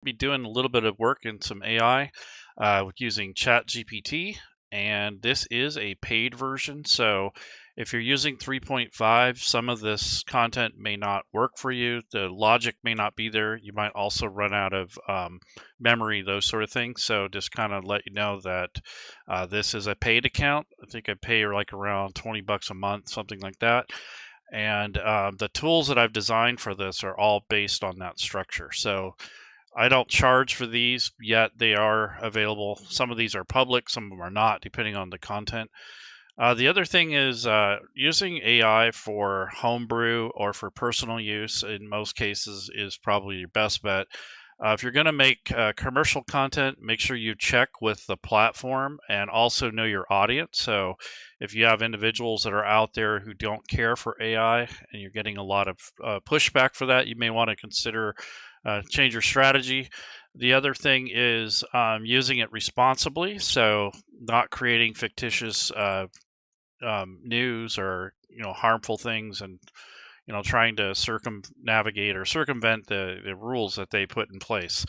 Be doing a little bit of work in some AI with using Chat GPT, and this is a paid version. So if you're using 3.5, some of this content may not work for you. The logic may not be there. You might also run out of memory, those sort of things. So just kind of let you know that this is a paid account. I think I pay like around 20 bucks a month, something like that. And the tools that I've designed for this are all based on that structure. So I don't charge for these yet. They are available. Some of these are public, some of them are not, depending on the content. The other thing is using AI for homebrew or for personal use in most cases is probably your best bet. If you're going to make commercial content, make sure you check with the platform and also know your audience. So, if you have individuals that are out there who don't care for AI and you're getting a lot of pushback for that, you may want to consider change your strategy. The other thing is using it responsibly, so not creating fictitious news or harmful things, and trying to circumnavigate or circumvent the rules that they put in place.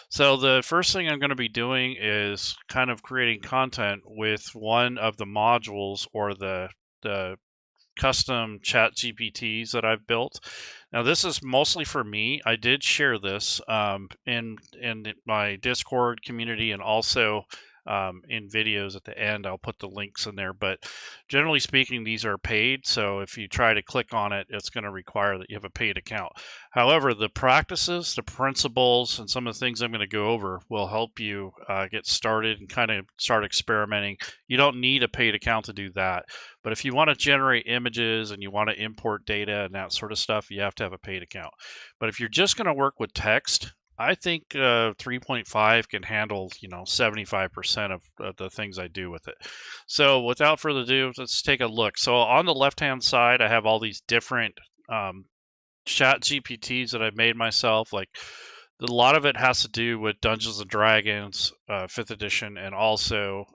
So the first thing I'm going to be doing is kind of creating content with one of the modules or the custom chat GPTs that I've built. Now this is mostly for me. I did share this in my Discord community and also in videos at the end. I'll put the links in there, but generally speaking, these are paid. So if you try to click on it, it's going to require that you have a paid account. However, the practices, the principles, and some of the things I'm going to go over will help you get started and kind of start experimenting. You don't need a paid account to do that. But if you want to generate images and you want to import data and that sort of stuff, you have to have a paid account. But if you're just going to work with text, I think 3.5 can handle 75% of the things I do with it. So without further ado, let's take a look. So on the left-hand side, I have all these different chat GPTs that I've made myself. Like a lot of it has to do with Dungeons and Dragons, 5th edition, and also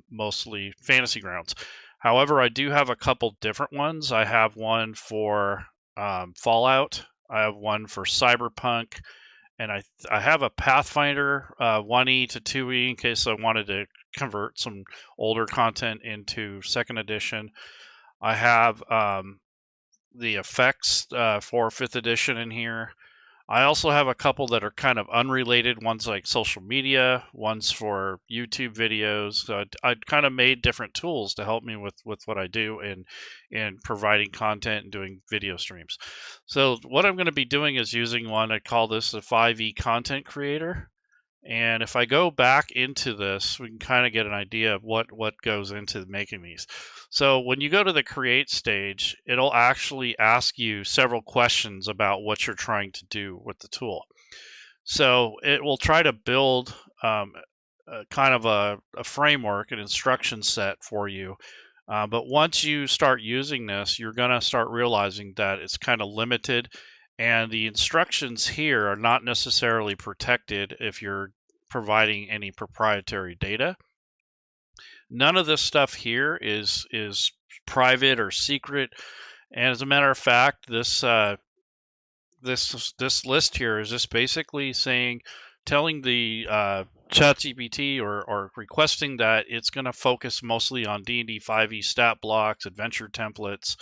mostly Fantasy Grounds. However, I do have a couple different ones. I have one for Fallout. I have one for Cyberpunk, and I have a Pathfinder 1E to 2E in case I wanted to convert some older content into 2nd edition. I have the effects for 5th edition in here. I also have a couple that are kind of unrelated, ones like social media, ones for YouTube videos. So I kind of made different tools to help me with what I do in providing content and doing video streams. So what I'm going to be doing is using one, I call this a 5e content creator. And if I go back into this, we can kind of get an idea of what goes into making these. So when you go to the create stage, it'll actually ask you several questions about what you're trying to do with the tool. So it will try to build kind of a framework, an instruction set for you. But once you start using this, you're going to start realizing that it's kind of limited, and the instructions here are not necessarily protected if you're providing any proprietary data. None of this stuff here is private or secret. And as a matter of fact, this list here is just basically telling the ChatGPT or requesting that it's going to focus mostly on D&D 5e stat blocks, adventure templates,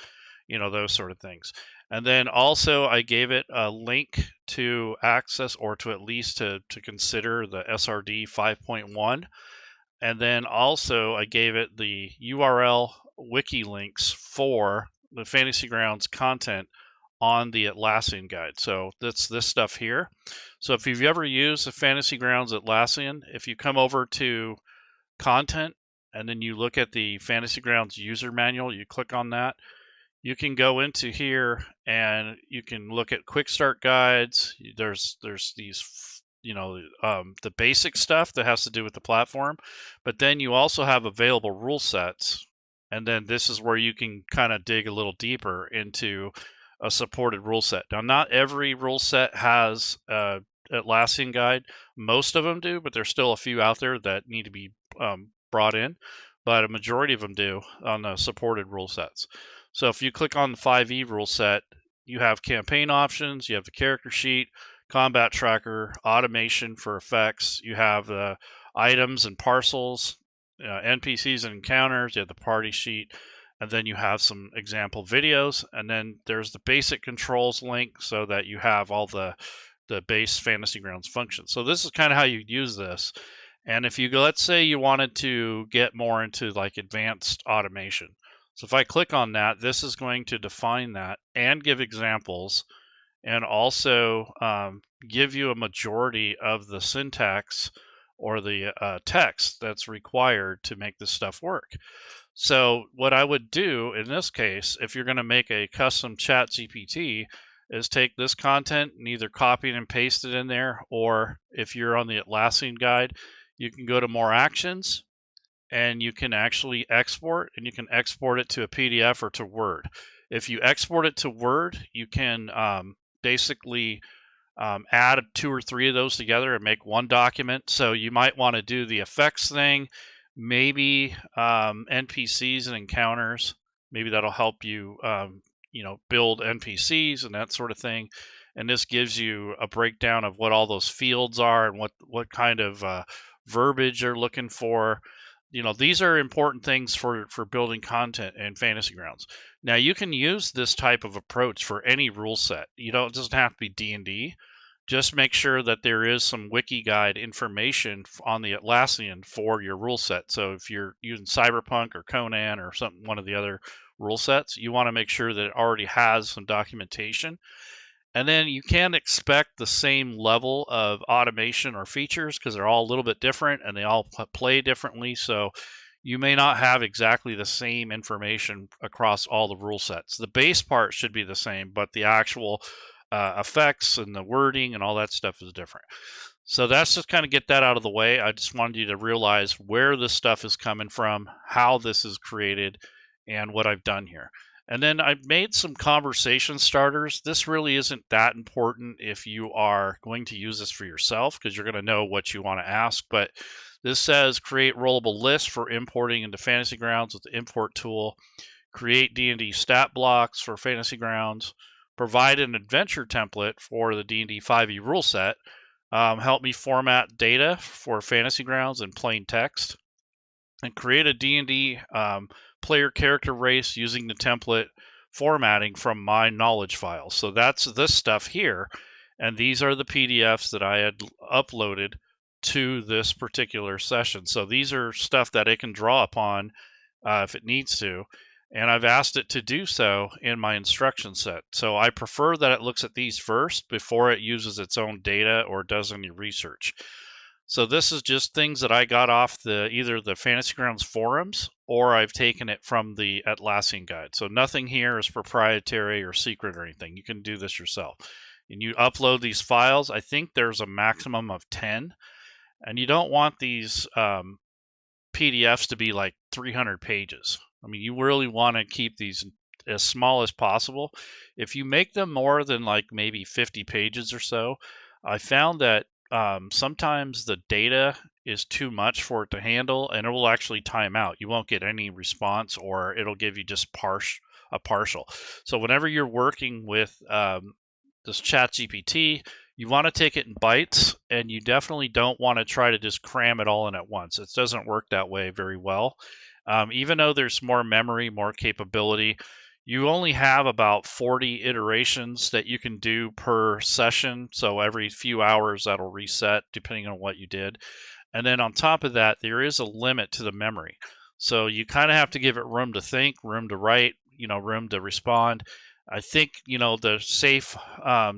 those sort of things. And then also I gave it a link to access, or to at least to consider the SRD 5.1. And then also I gave it the URL wiki links for the Fantasy Grounds content on the Atlassian guide. So that's this stuff here. So if you've ever used the Fantasy Grounds Atlassian, if you come over to content and then you look at the Fantasy Grounds user manual, you click on that, you can go into here and you can look at quick start guides. There's these the basic stuff that has to do with the platform, but then you also have available rule sets, and then this is where you can kind of dig a little deeper into a supported rule set. Now, not every rule set has a Atlassian guide. Most of them do, but there's still a few out there that need to be brought in, but a majority of them do on the supported rule sets. So if you click on the 5e rule set, you have campaign options, you have the character sheet, combat tracker, automation for effects. You have the items and parcels, NPCs and encounters. You have the party sheet, and then you have some example videos, and then there's the basic controls link so that you have all the base Fantasy Grounds functions. So this is kind of how you use this. And if you go, let's say you wanted to get more into like advanced automation. So if I click on that, this is going to define that and give examples, and also give you a majority of the syntax or the text that's required to make this stuff work. So what I would do in this case, if you're going to make a custom Chat GPT, is take this content and either copy it and paste it in there, or if you're on the Atlassian guide, you can go to more actions and you can actually export, and you can export it to a PDF or to Word. If you export it to Word, you can basically add 2 or 3 of those together and make one document. So you might want to do the effects thing, maybe NPCs and encounters. Maybe that'll help you, build NPCs and that sort of thing. And this gives you a breakdown of what all those fields are and what kind of verbiage you're looking for. These are important things for building content in Fantasy Grounds. Now, you can use this type of approach for any rule set. It doesn't have to be D&D. Just make sure that there is some wiki guide information on the Atlassian for your rule set. So if you're using Cyberpunk or Conan or one of the other rule sets, you want to make sure that it already has some documentation. And then you can't expect the same level of automation or features because they're all a little bit different and they all play differently. So you may not have exactly the same information across all the rule sets. The base part should be the same, but the actual effects and the wording and all that stuff is different. So that's just kind of get that out of the way. I just wanted you to realize where this stuff is coming from, how this is created, and what I've done here. And then I've made some conversation starters. This really isn't that important if you are going to use this for yourself, because you're going to know what you want to ask. But this says create rollable lists for importing into Fantasy Grounds with the import tool, create D&D stat blocks for Fantasy Grounds, provide an adventure template for the D&D 5e rule set, help me format data for Fantasy Grounds in plain text, and create a D&D player character race using the template formatting from my knowledge files. So that's this stuff here, and these are the PDFs that I had uploaded to this particular session. So these are stuff that it can draw upon if it needs to, and I've asked it to do so in my instruction set. So I prefer that it looks at these first before it uses its own data or does any research. So this is just things that I got off either the Fantasy Grounds forums, or I've taken it from the Atlassian guide. So nothing here is proprietary or secret or anything. You can do this yourself. And you upload these files. I think there's a maximum of 10. And you don't want these PDFs to be like 300 pages. I mean, you really want to keep these as small as possible. If you make them more than like maybe 50 pages or so, I found that sometimes the data is too much for it to handle, and it will actually time out. You won't get any response, or it'll give you just a partial. So whenever you're working with this Chat GPT, you want to take it in bites, and you definitely don't want to try to just cram it all in at once. It doesn't work that way very well. Even though there's more memory, more capability, you only have about 40 iterations that you can do per session. So every few hours that'll reset depending on what you did. And then on top of that, there is a limit to the memory. So you kind of have to give it room to think, room to write, room to respond. I think, the safe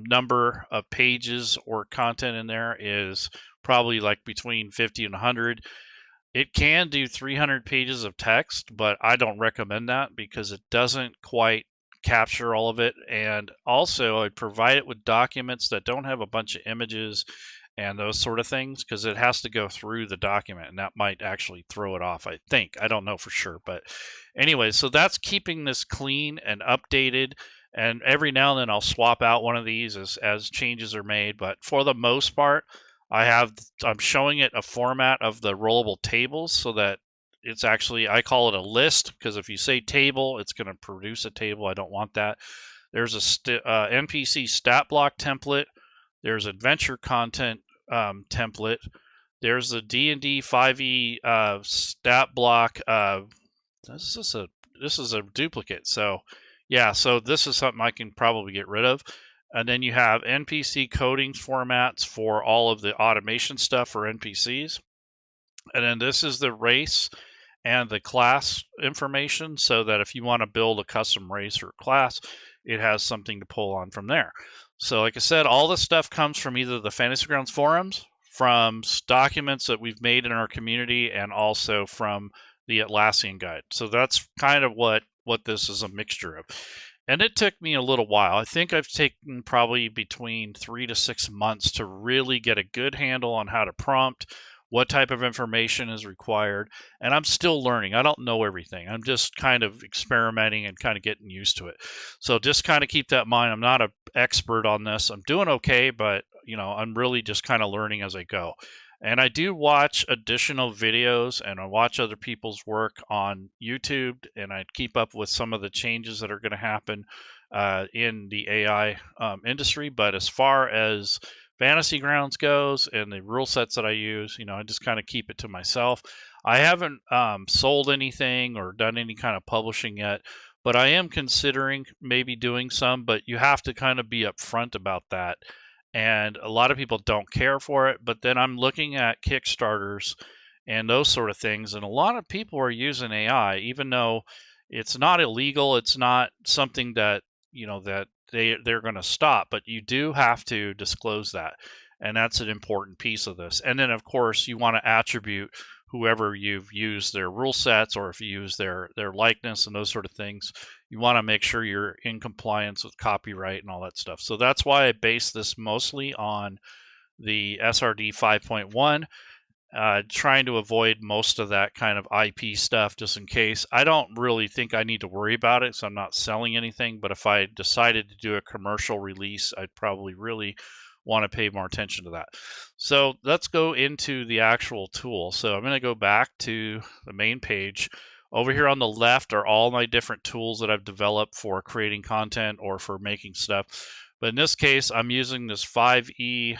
number of pages or content in there is probably like between 50 and 100. It can do 300 pages of text, but I don't recommend that because it doesn't quite capture all of it. And also, I'd provide it with documents that don't have a bunch of images and those sort of things, because it has to go through the document, and that might actually throw it off, I think. I don't know for sure. But anyway, so that's keeping this clean and updated. And every now and then I'll swap out one of these as changes are made. But for the most part, I'm showing it a format of the rollable tables so that it's actually, I call it a list, because if you say table, it's going to produce a table. I don't want that. There's a NPC stat block template. There's adventure content template. There's the D&D 5e stat block. This is a this is a duplicate. So yeah, so this is something I can probably get rid of. And then you have NPC coding formats for all of the automation stuff for NPCs. And then this is the race and the class information, so that if you want to build a custom race or class, it has something to pull on from there. So like I said, all this stuff comes from either the Fantasy Grounds forums, from documents that we've made in our community, and also from the Atlassian guide. So that's kind of what this is a mixture of. And it took me a little while. I think I've taken probably between 3 to 6 months to really get a good handle on how to prompt, what type of information is required, and I'm still learning. I don't know everything. I'm just kind of experimenting and kind of getting used to it. So just kind of keep that in mind. I'm not an expert on this. I'm doing okay, but I'm really just kind of learning as I go. And I do watch additional videos, and I watch other people's work on YouTube, and I keep up with some of the changes that are going to happen in the AI industry. But as far as Fantasy Grounds goes and the rule sets that I use, I just kind of keep it to myself. I haven't sold anything or done any kind of publishing yet, but I am considering maybe doing some, but you have to kind of be upfront about that. And a lot of people don't care for it, but then I'm looking at Kickstarters and those sort of things, and a lot of people are using AI, even though it's not illegal. It's not something that that they're going to stop, but you do have to disclose that, and that's an important piece of this. And then of course you want to attribute whoever you've used their rule sets, or if you use their likeness and those sort of things. You want to make sure you're in compliance with copyright and all that stuff. So that's why I base this mostly on the SRD 5.1, trying to avoid most of that kind of IP stuff just in case. I don't really think I need to worry about it, so I'm not selling anything, but if I decided to do a commercial release, I'd probably really want to pay more attention to that. So let's go into the actual tool. So I'm going to go back to the main page. Over here on the left are all my different tools that I've developed for creating content or for making stuff. But in this case, I'm using this 5e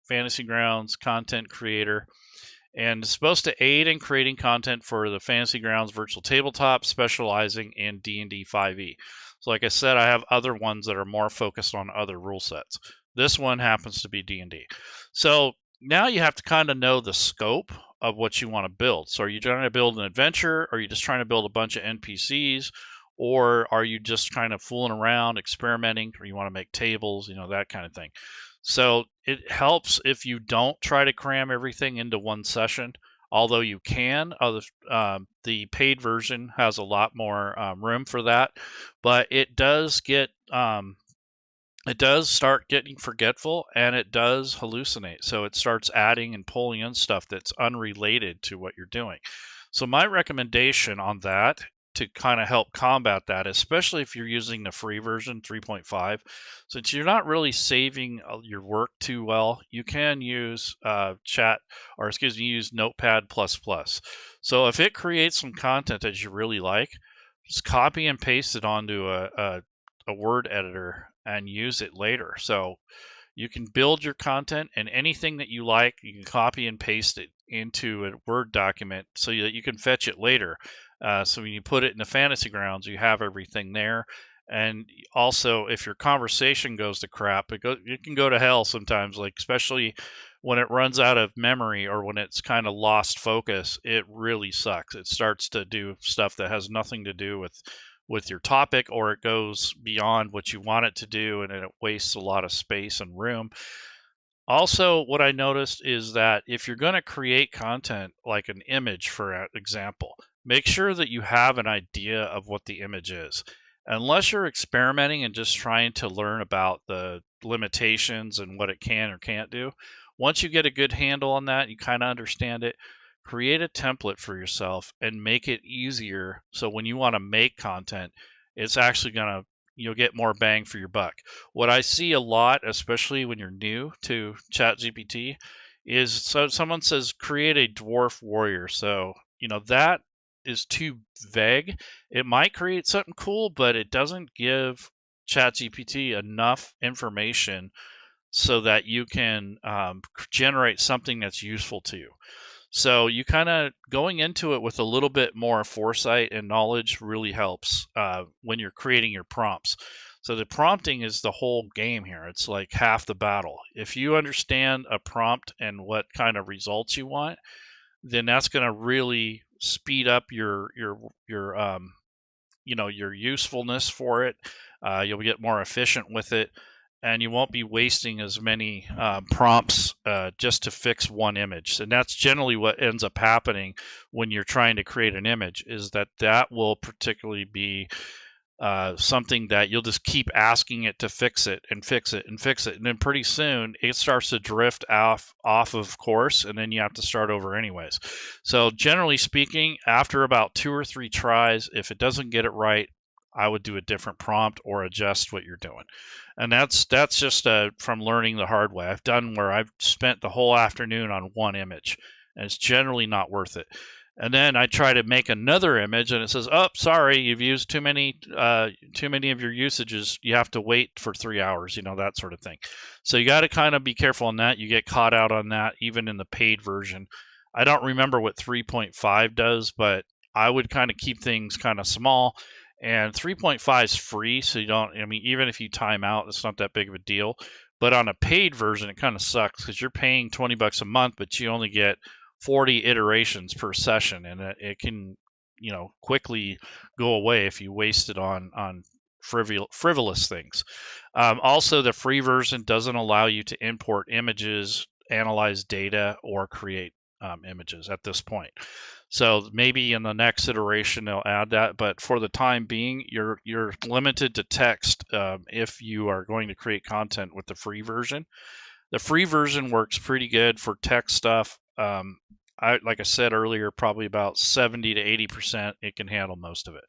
Fantasy Grounds content creator, and it's supposed to aid in creating content for the Fantasy Grounds virtual tabletop, specializing in D&D 5e. So like I said, I have other ones that are more focused on other rule sets. This one happens to be D&D. So now you have to kind of know the scope of what you want to build. So are you trying to build an adventure? Or are you just trying to build a bunch of NPCs? Or are you just kind of fooling around, experimenting, or you want to make tables, that kind of thing. So it helps if you don't try to cram everything into one session, although you can. The paid version has a lot more room for that, but it does start getting forgetful, and it does hallucinate. So it starts adding and pulling in stuff that's unrelated to what you're doing. So my recommendation on that, to kind of help combat that, especially if you're using the free version 3.5, since you're not really saving your work too well, you can use use Notepad++. So if it creates some content that you really like, just copy and paste it onto a word editor and use it later. So you can build your content, and anything that you like, you can copy and paste it into a Word document so that you can fetch it later. So when you put it in the Fantasy Grounds, you have everything there. And also, if your conversation goes to crap, it can go to hell sometimes, like especially when it runs out of memory or when it's kind of lost focus. It really sucks. It starts to do stuff that has nothing to do with your topic, or it goes beyond what you want it to do, and it wastes a lot of space and room. Also, what I noticed is that if you're going to create content like an image, for example, make sure that you have an idea of what the image is. Unless you're experimenting and just trying to learn about the limitations and what it can or can't do, once you get a good handle on that, you kind of understand it, create a template for yourself and make it easier. So when you want to make content, it's actually going to, you'll get more bang for your buck. What I see a lot, especially when you're new to Chat GPT, is so someone says create a dwarf warrior. So, that is too vague. It might create something cool, but it doesn't give Chat GPT enough information so that you can generate something that's useful to you. So you kind of going into it with a little bit more foresight and knowledge really helps when you're creating your prompts. So the prompting is the whole game here. It's like half the battle. If you understand a prompt and what kind of results you want, then that's going to really speed up your your usefulness for it. You'll get more efficient with it, and you won't be wasting as many prompts just to fix one image. And that's generally what ends up happening when you're trying to create an image, is that will particularly be something that you'll just keep asking it to fix it and fix it and fix it, and then pretty soon it starts to drift off of course, and then you have to start over anyways. So generally speaking, after about 2 or 3 tries, if it doesn't get it right, I would do a different prompt or adjust what you're doing. And that's just from learning the hard way. I've done where I've spent the whole afternoon on one image, and it's generally not worth it. And then I try to make another image, and it says, "Oh, sorry, you've used too many of your usages. You have to wait for 3 hours." That sort of thing. So you got to kind of be careful on that. You get caught out on that, even in the paid version. I don't remember what 3.5 does, but I would kind of keep things kind of small. And 3.5 is free, so you don't. I mean, even if you time out, it's not that big of a deal. But on a paid version, it kind of sucks because you're paying $20 a month, but you only get 40 iterations per session, and it can quickly go away if you waste it on frivolous things. Also, the free version doesn't allow you to import images, analyze data, or create images at this point. So maybe in the next iteration they'll add that, but for the time being, you're limited to text if you are going to create content with the free version. The free version works pretty good for text stuff. Like I said earlier, probably about 70 to 80%, it can handle most of it.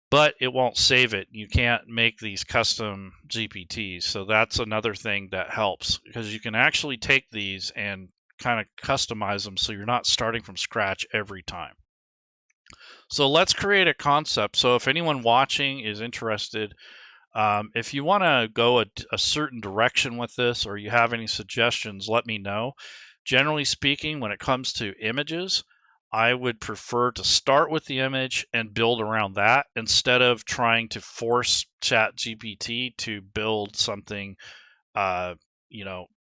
But it won't save it. You can't make these custom GPTs. So that's another thing that helps, because you can actually take these and kind of customize them so you're not starting from scratch every time. So let's create a concept. So if anyone watching is interested, if you want to go a certain direction with this, or you have any suggestions, let me know. Generally speaking, when it comes to images, I would prefer to start with the image and build around that, instead of trying to force Chat GPT to build something, uh,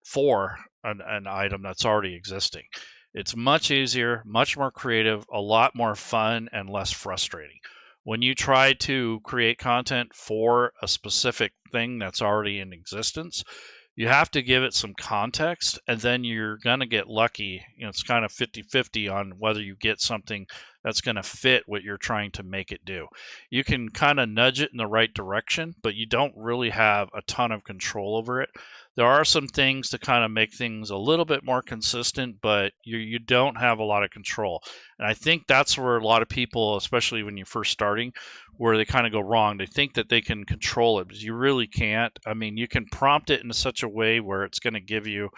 for an item that's already existing. It's much easier, much more creative, a lot more fun, and less frustrating. When you try to create content for a specific thing that's already in existence, you have to give it some context, and then you're going to get lucky. It's kind of 50-50 on whether you get something that's going to fit what you're trying to make it do. You can kind of nudge it in the right direction, but you don't really have a ton of control over it. There are some things to kind of make things a little bit more consistent, but you don't have a lot of control. And I think that's where a lot of people, especially when you're first starting, where they kind of go wrong. They think that they can control it, but you really can't. I mean, you can prompt it in such a way where it's going to give you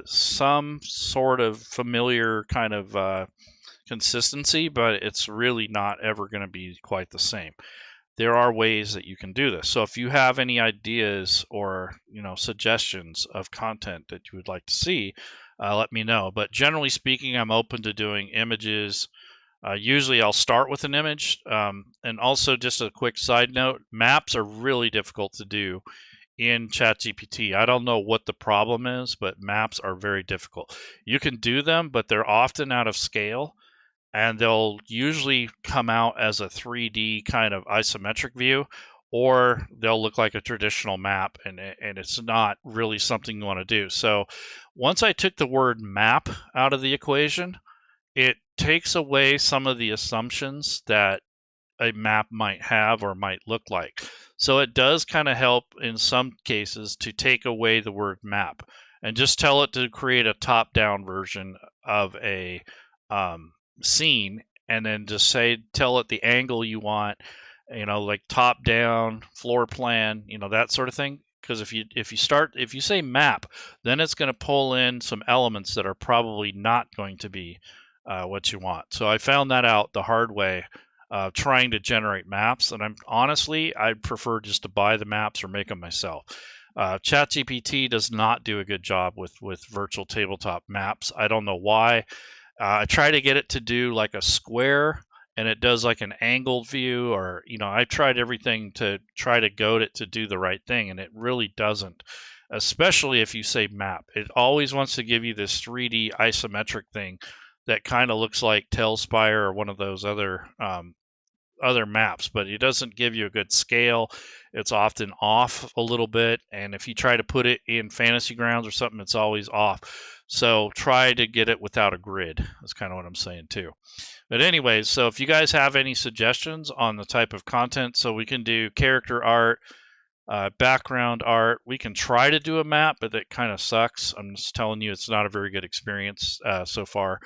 some sort of familiar kind of consistency, but it's really not ever going to be quite the same. There are ways that you can do this. So if you have any ideas or suggestions of content that you would like to see, let me know. But generally speaking, I'm open to doing images. Usually I'll start with an image. And also, just a quick side note, maps are really difficult to do in ChatGPT. I don't know what the problem is, but maps are very difficult. You can do them, but they're often out of scale, and they'll usually come out as a 3D kind of isometric view, or they'll look like a traditional map, and it's not really something you want to do. So once I took the word map out of the equation, it takes away some of the assumptions that a map might have or might look like. So it does kind of help in some cases to take away the word map and just tell it to create a top-down version of a scene, and then just tell it the angle you want, like top down, floor plan, that sort of thing. Because if you say map, then it's going to pull in some elements that are probably not going to be what you want. So I found that out the hard way, trying to generate maps, and I prefer just to buy the maps or make them myself. Chat GPT does not do a good job with virtual tabletop maps. I don't know why. I try to get it to do like a square, and it does like an angled view, or I've tried everything to try to goad it to do the right thing, and it really doesn't. Especially if you say map, it always wants to give you this 3D isometric thing that kind of looks like Tailspire or one of those other maps, but it doesn't give you a good scale. It's often off a little bit, and if you try to put it in Fantasy Grounds or something, it's always off. So try to get it without a grid. That's kind of what I'm saying too. But anyways, so if you guys have any suggestions on the type of content, so we can do character art, background art. We can try to do a map, but that kind of sucks. I'm just telling you, it's not a very good experience so far.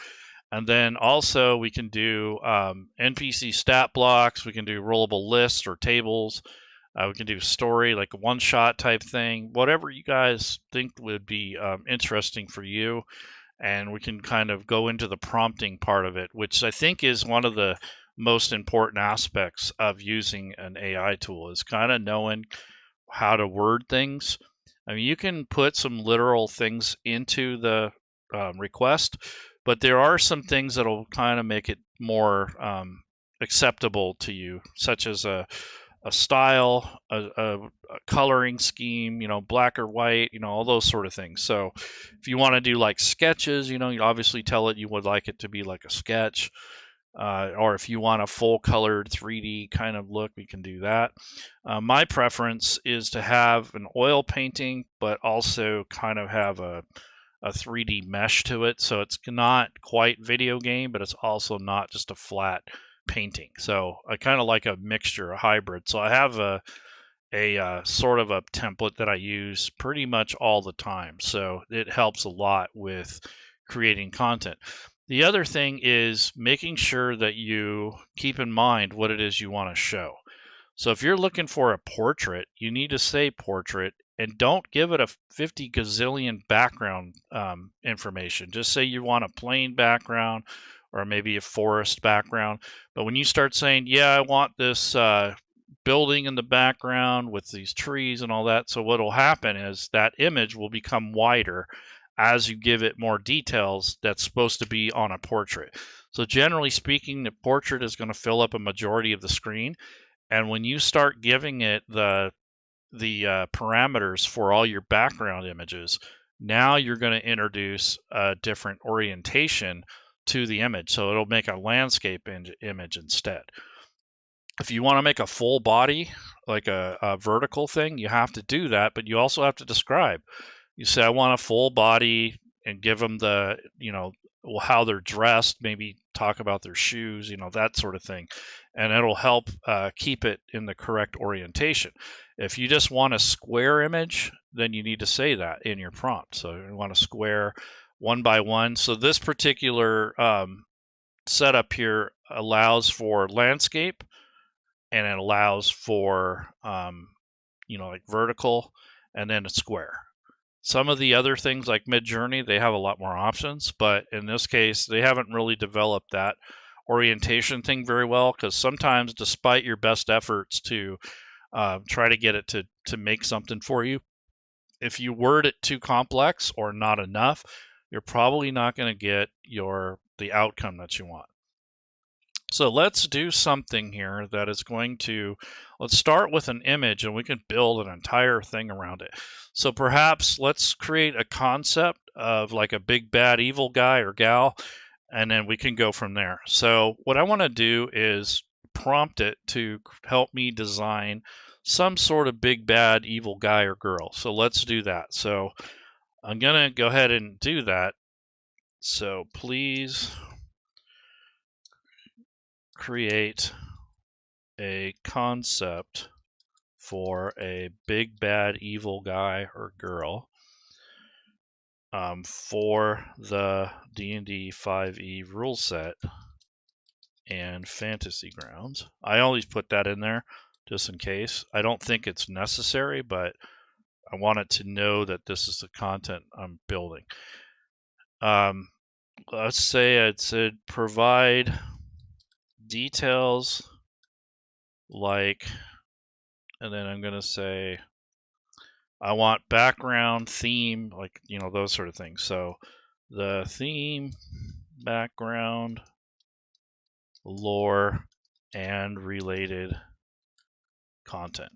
And then also we can do NPC stat blocks. We can do rollable lists or tables. We can do story, like a one-shot type thing. Whatever you guys think would be interesting for you. And we can kind of go into the prompting part of it, which I think is one of the most important aspects of using an AI tool, is kind of knowing how to word things. I mean, you can put some literal things into the request, but there are some things that'll kind of make it more acceptable to you, such as a style, a coloring scheme, black or white, all those sort of things. So if you want to do like sketches, you obviously tell it you would like it to be like a sketch. Or if you want a full colored 3D kind of look, we can do that. My preference is to have an oil painting, but also kind of have a 3D mesh to it. So it's not quite video game, but it's also not just a flat painting. So I kind of like a mixture, a hybrid. So I have a sort of a template that I use pretty much all the time. So it helps a lot with creating content. The other thing is making sure that you keep in mind what it is you want to show. So if you're looking for a portrait, you need to say portrait, and don't give it a 50 gazillion background information. Just say you want a plain background or maybe a forest background. But when you start saying, yeah, I want this building in the background with these trees and all that, so what will happen is that image will become wider as you give it more details that's supposed to be on a portrait. So generally speaking, the portrait is going to fill up a majority of the screen. And when you start giving it the parameters for all your background images, now you're going to introduce a different orientation to the image. So it'll make a landscape image instead. If you want to make a full body, like a vertical thing, you have to do that, but you also have to describe. You say, I want a full body, and give them the, how they're dressed, maybe talk about their shoes, that sort of thing. And it'll help keep it in the correct orientation. If you just want a square image, then you need to say that in your prompt. So you want a square 1 by 1. So this particular setup here allows for landscape, and it allows for, like vertical, and then a square. Some of the other things like Midjourney, they have a lot more options, but in this case, they haven't really developed that orientation thing very well, because sometimes, despite your best efforts to try to get it to make something for you, if you word it too complex or not enough, you're probably not going to get the outcome that you want. So let's do something here that is going to, let's start with an image, and we can build an entire thing around it. So perhaps let's create a concept of like a big bad evil guy or gal, and then we can go from there. So what I want to do is prompt it to help me design some sort of big bad evil guy or girl. So let's do that. So I'm going to go ahead and do that. So please create a concept for a big bad evil guy or girl for the D&D 5e rule set and Fantasy Grounds. I always put that in there just in case. I don't think it's necessary, but I want it to know that this is the content I'm building. Let's say it said provide details like, and then I'm going to say I want background, theme, like, those sort of things. So the theme, background, lore, and related content.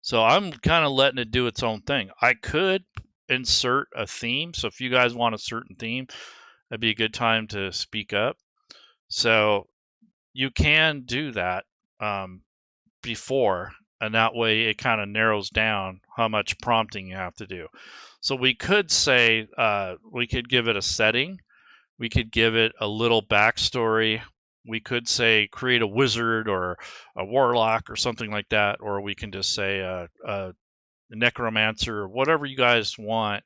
So I'm kind of letting it do its own thing. I could insert a theme. So if you guys want a certain theme, that'd be a good time to speak up. So you can do that before, and that way it kind of narrows down how much prompting you have to do. So we could say, we could give it a setting. We could give it a little backstory. We could say create a wizard or a warlock or something like that, or we can just say a necromancer or whatever you guys want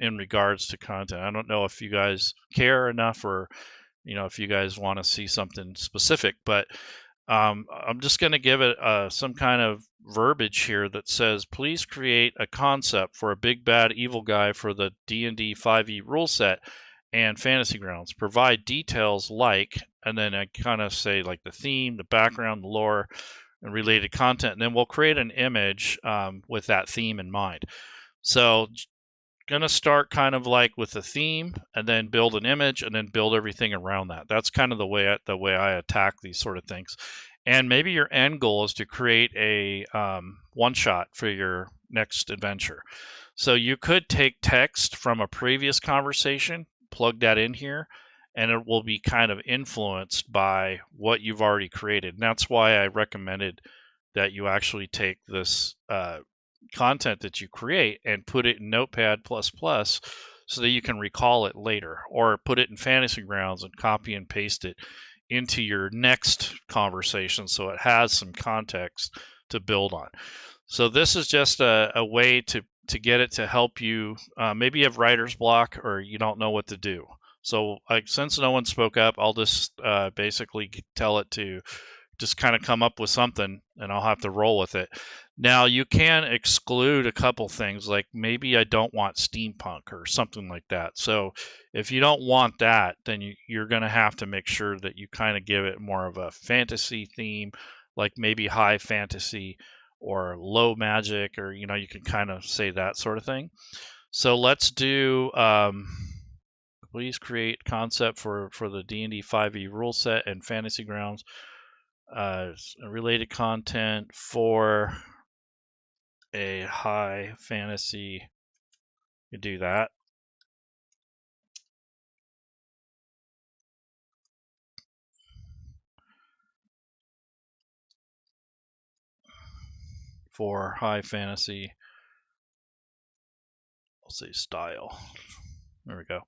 in regards to content. I don't know if you guys care enough, or if you guys want to see something specific, but I'm just going to give it some kind of verbiage here that says, please create a concept for a big bad evil guy for the D&D 5e rule set and fantasy grounds. Provide details like, and then I kind of say like the theme, the background, the lore, and related content. And then we'll create an image with that theme in mind. So going to start kind of like with the theme, and then build an image, and then build everything around that. That's kind of the way I attack these sort of things. And maybe your end goal is to create a one shot for your next adventure. So you could take text from a previous conversation, plug that in here, and it will be kind of influenced by what you've already created. And that's why I recommended that you actually take this content that you create and put it in Notepad++ so that you can recall it later, or put it in Fantasy Grounds and copy and paste it into your next conversation so it has some context to build on. So this is just a way to get it to help you. Maybe you have writer's block or you don't know what to do. So since no one spoke up, I'll just basically tell it to just kind of come up with something, and I'll have to roll with it. Now you can exclude a couple things, like maybe I don't want steampunk or something like that. So if you don't want that, then you're going to have to make sure that you kind of give it more of a fantasy theme, like maybe high fantasy or low magic, or you can kind of say that sort of thing. So let's do please create concept for the D&D 5e rule set and fantasy grounds, related content for a high fantasy. You do that. For high fantasy, I'll say style. There we go.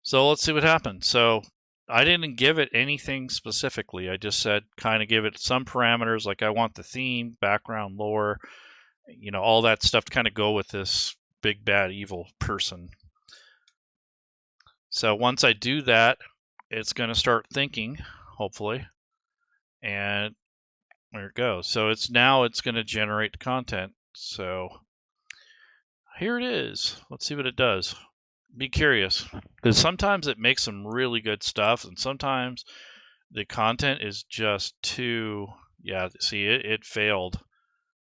So let's see what happens. So I didn't give it anything specifically. I just said kind of give it some parameters, like I want the theme, background, lore, all that stuff to kind of go with this big bad evil person. So once I do that, it's going to start thinking, hopefully, and there it goes. So it's going to generate the content. So here it is. Let's see what it does. Be curious, because sometimes it makes some really good stuff, and sometimes the content is just too. Yeah, see, it failed.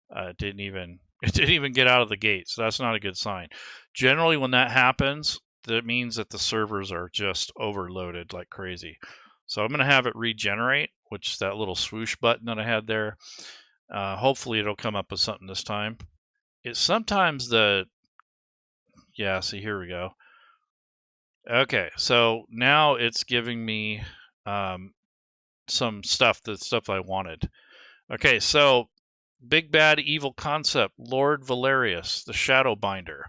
It didn't even get out of the gate, so that's not a good sign. Generally, when that happens, that means that the servers are just overloaded like crazy. So I'm going to have it regenerate, which is that little swoosh button that I had there. Hopefully it'll come up with something this time. It's sometimes yeah, see, here we go. Okay, so now it's giving me some stuff, the stuff I wanted. Okay, so big bad evil concept, Lord Valerius, the Shadowbinder.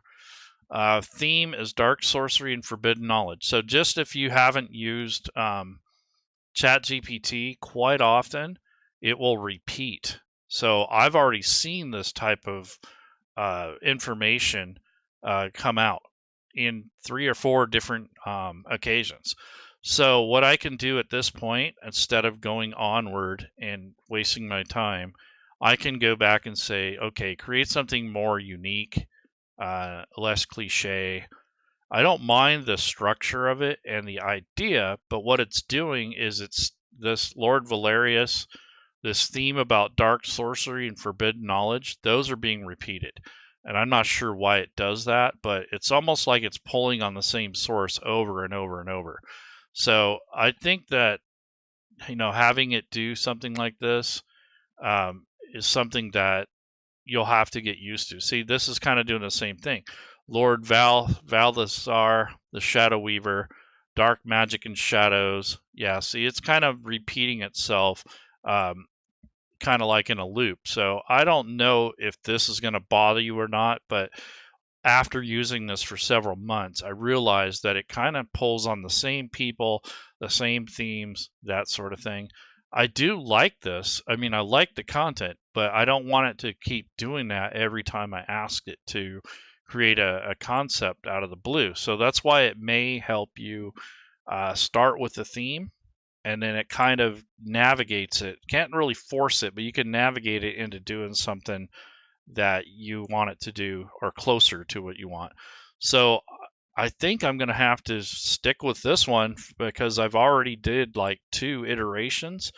Theme is dark sorcery and forbidden knowledge. So just if you haven't used Chat GPT quite often, it will repeat. So I've already seen this type of information come out in 3 or 4 different occasions. So what I can do at this point, instead of going onward and wasting my time, I can go back and say, okay, create something more unique, less cliche. I don't mind the structure of it and the idea, but what it's doing is it's this Lord Valerius, this theme about dark sorcery and forbidden knowledge, those are being repeated. And I'm not sure why it does that, but it's almost like it's pulling on the same source over and over and over. So I think that, having it do something like this um, is something that you'll have to get used to. See, this is kind of doing the same thing. Lord Valdazar, the Shadow Weaver, Dark Magic and Shadows. Yeah, see, it's kind of repeating itself, um, kind of like in a loop. So I don't know if this is going to bother you or not, but after using this for several months, I realized that it kind of pulls on the same people, the same themes, that sort of thing. I do like this. I mean, I like the content, but I don't want it to keep doing that every time I ask it to create a concept out of the blue. So that's why it may help you start with the theme, and then it kind of navigates it. Can't really force it, but you can navigate it into doing something that you want it to do or closer to what you want. So I think I'm going to have to stick with this one because I've already did like 2 iterations.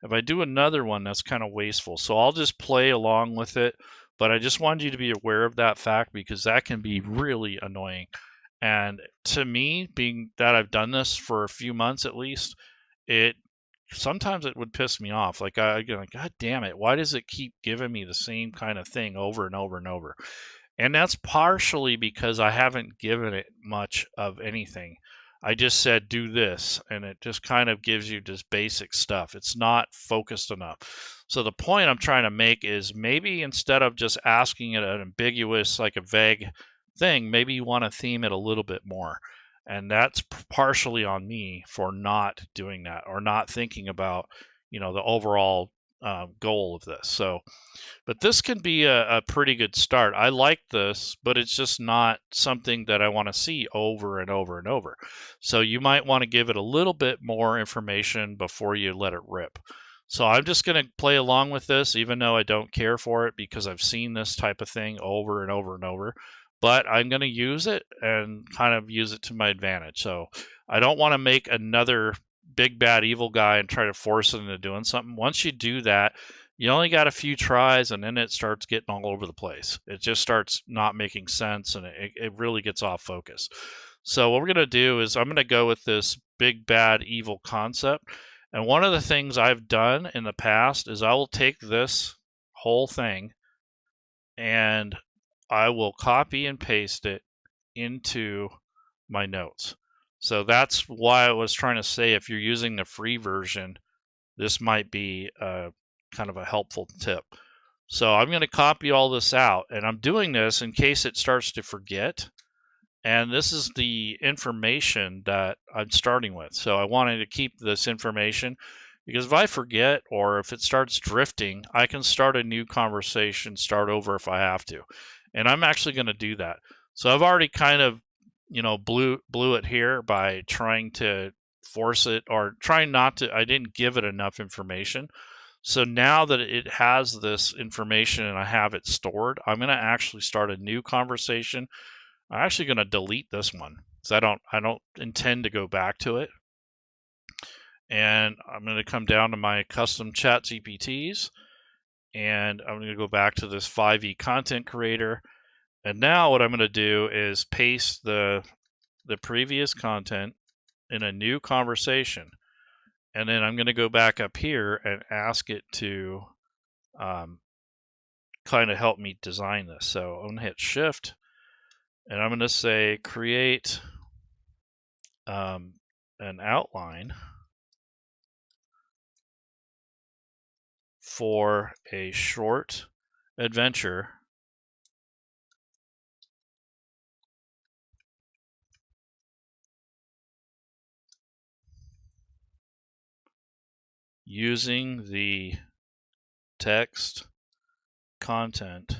If I do another one, that's kind of wasteful. So I'll just play along with it. But I just wanted you to be aware of that fact because that can be really annoying. And to me, being that I've done this for a few months at least, it sometimes it would piss me off. Like I go, God damn it, why does it keep giving me the same kind of thing over and over and over? And that's partially because I haven't given it much of anything. I just said do this, and it just kind of gives you just basic stuff. It's not focused enough. So the point I'm trying to make is maybe instead of just asking it an ambiguous, like a vague thing, maybe you want to theme it a little bit more. And that's partially on me for not doing that or not thinking about, the overall goal of this. So, but this can be a pretty good start. I like this, but it's just not something that I want to see over and over and over. So you might want to give it a little bit more information before you let it rip. So I'm just going to play along with this, even though I don't care for it because I've seen this type of thing over and over and over. But I'm going to use it and kind of use it to my advantage. So I don't want to make another big bad evil guy and try to force it into doing something. Once you do that, you only got a few tries and then it starts getting all over the place. It just starts not making sense and it really gets off focus. So what we're going to do is I'm going to go with this big bad evil concept. And one of the things I've done in the past is I will take this whole thing and I will copy and paste it into my notes. So that's why I was trying to say if you're using the free version, this might be kind of a helpful tip. So I'm going to copy all this out, and I'm doing this in case it starts to forget. And this is the information that I'm starting with. So I wanted to keep this information because if I forget or if it starts drifting, I can start a new conversation, start over if I have to. And I'm actually going to do that. So I've already kind of, blew it here by trying to force it or trying not to. I didn't give it enough information. So now that it has this information and I have it stored, I'm going to actually start a new conversation. I'm actually going to delete this one because I don't intend to go back to it. And I'm going to come down to my custom Chat GPTs, and I'm going to go back to this 5e content creator. And now what I'm going to do is paste the previous content in a new conversation. And then I'm going to go back up here and ask it to kind of help me design this. So I'm going to hit Shift, and I'm going to say create an outline for a short adventure using the text, content,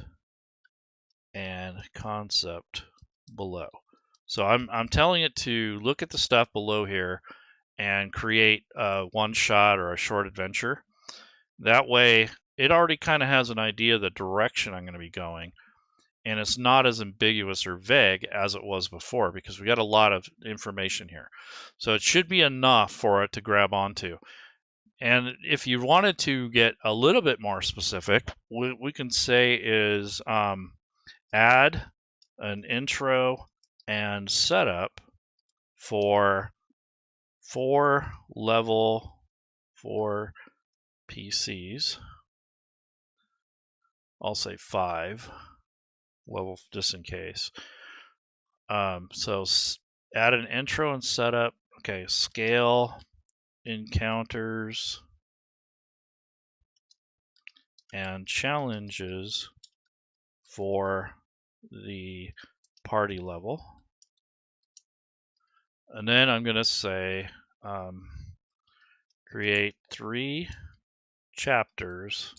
and concept below. So I'm telling it to look at the stuff below here and create a one shot or a short adventure. That way it already kind of has an idea of the direction I'm going to be going, and it's not as ambiguous or vague as it was before because we got a lot of information here. So it should be enough for it to grab onto. And if you wanted to get a little bit more specific, we can say is add an intro and setup for 4 level 4 PCs. I'll say 5 level just in case. So add an intro and setup. Okay, scale encounters and challenges for the party level. And then I'm going to say create 3 chapters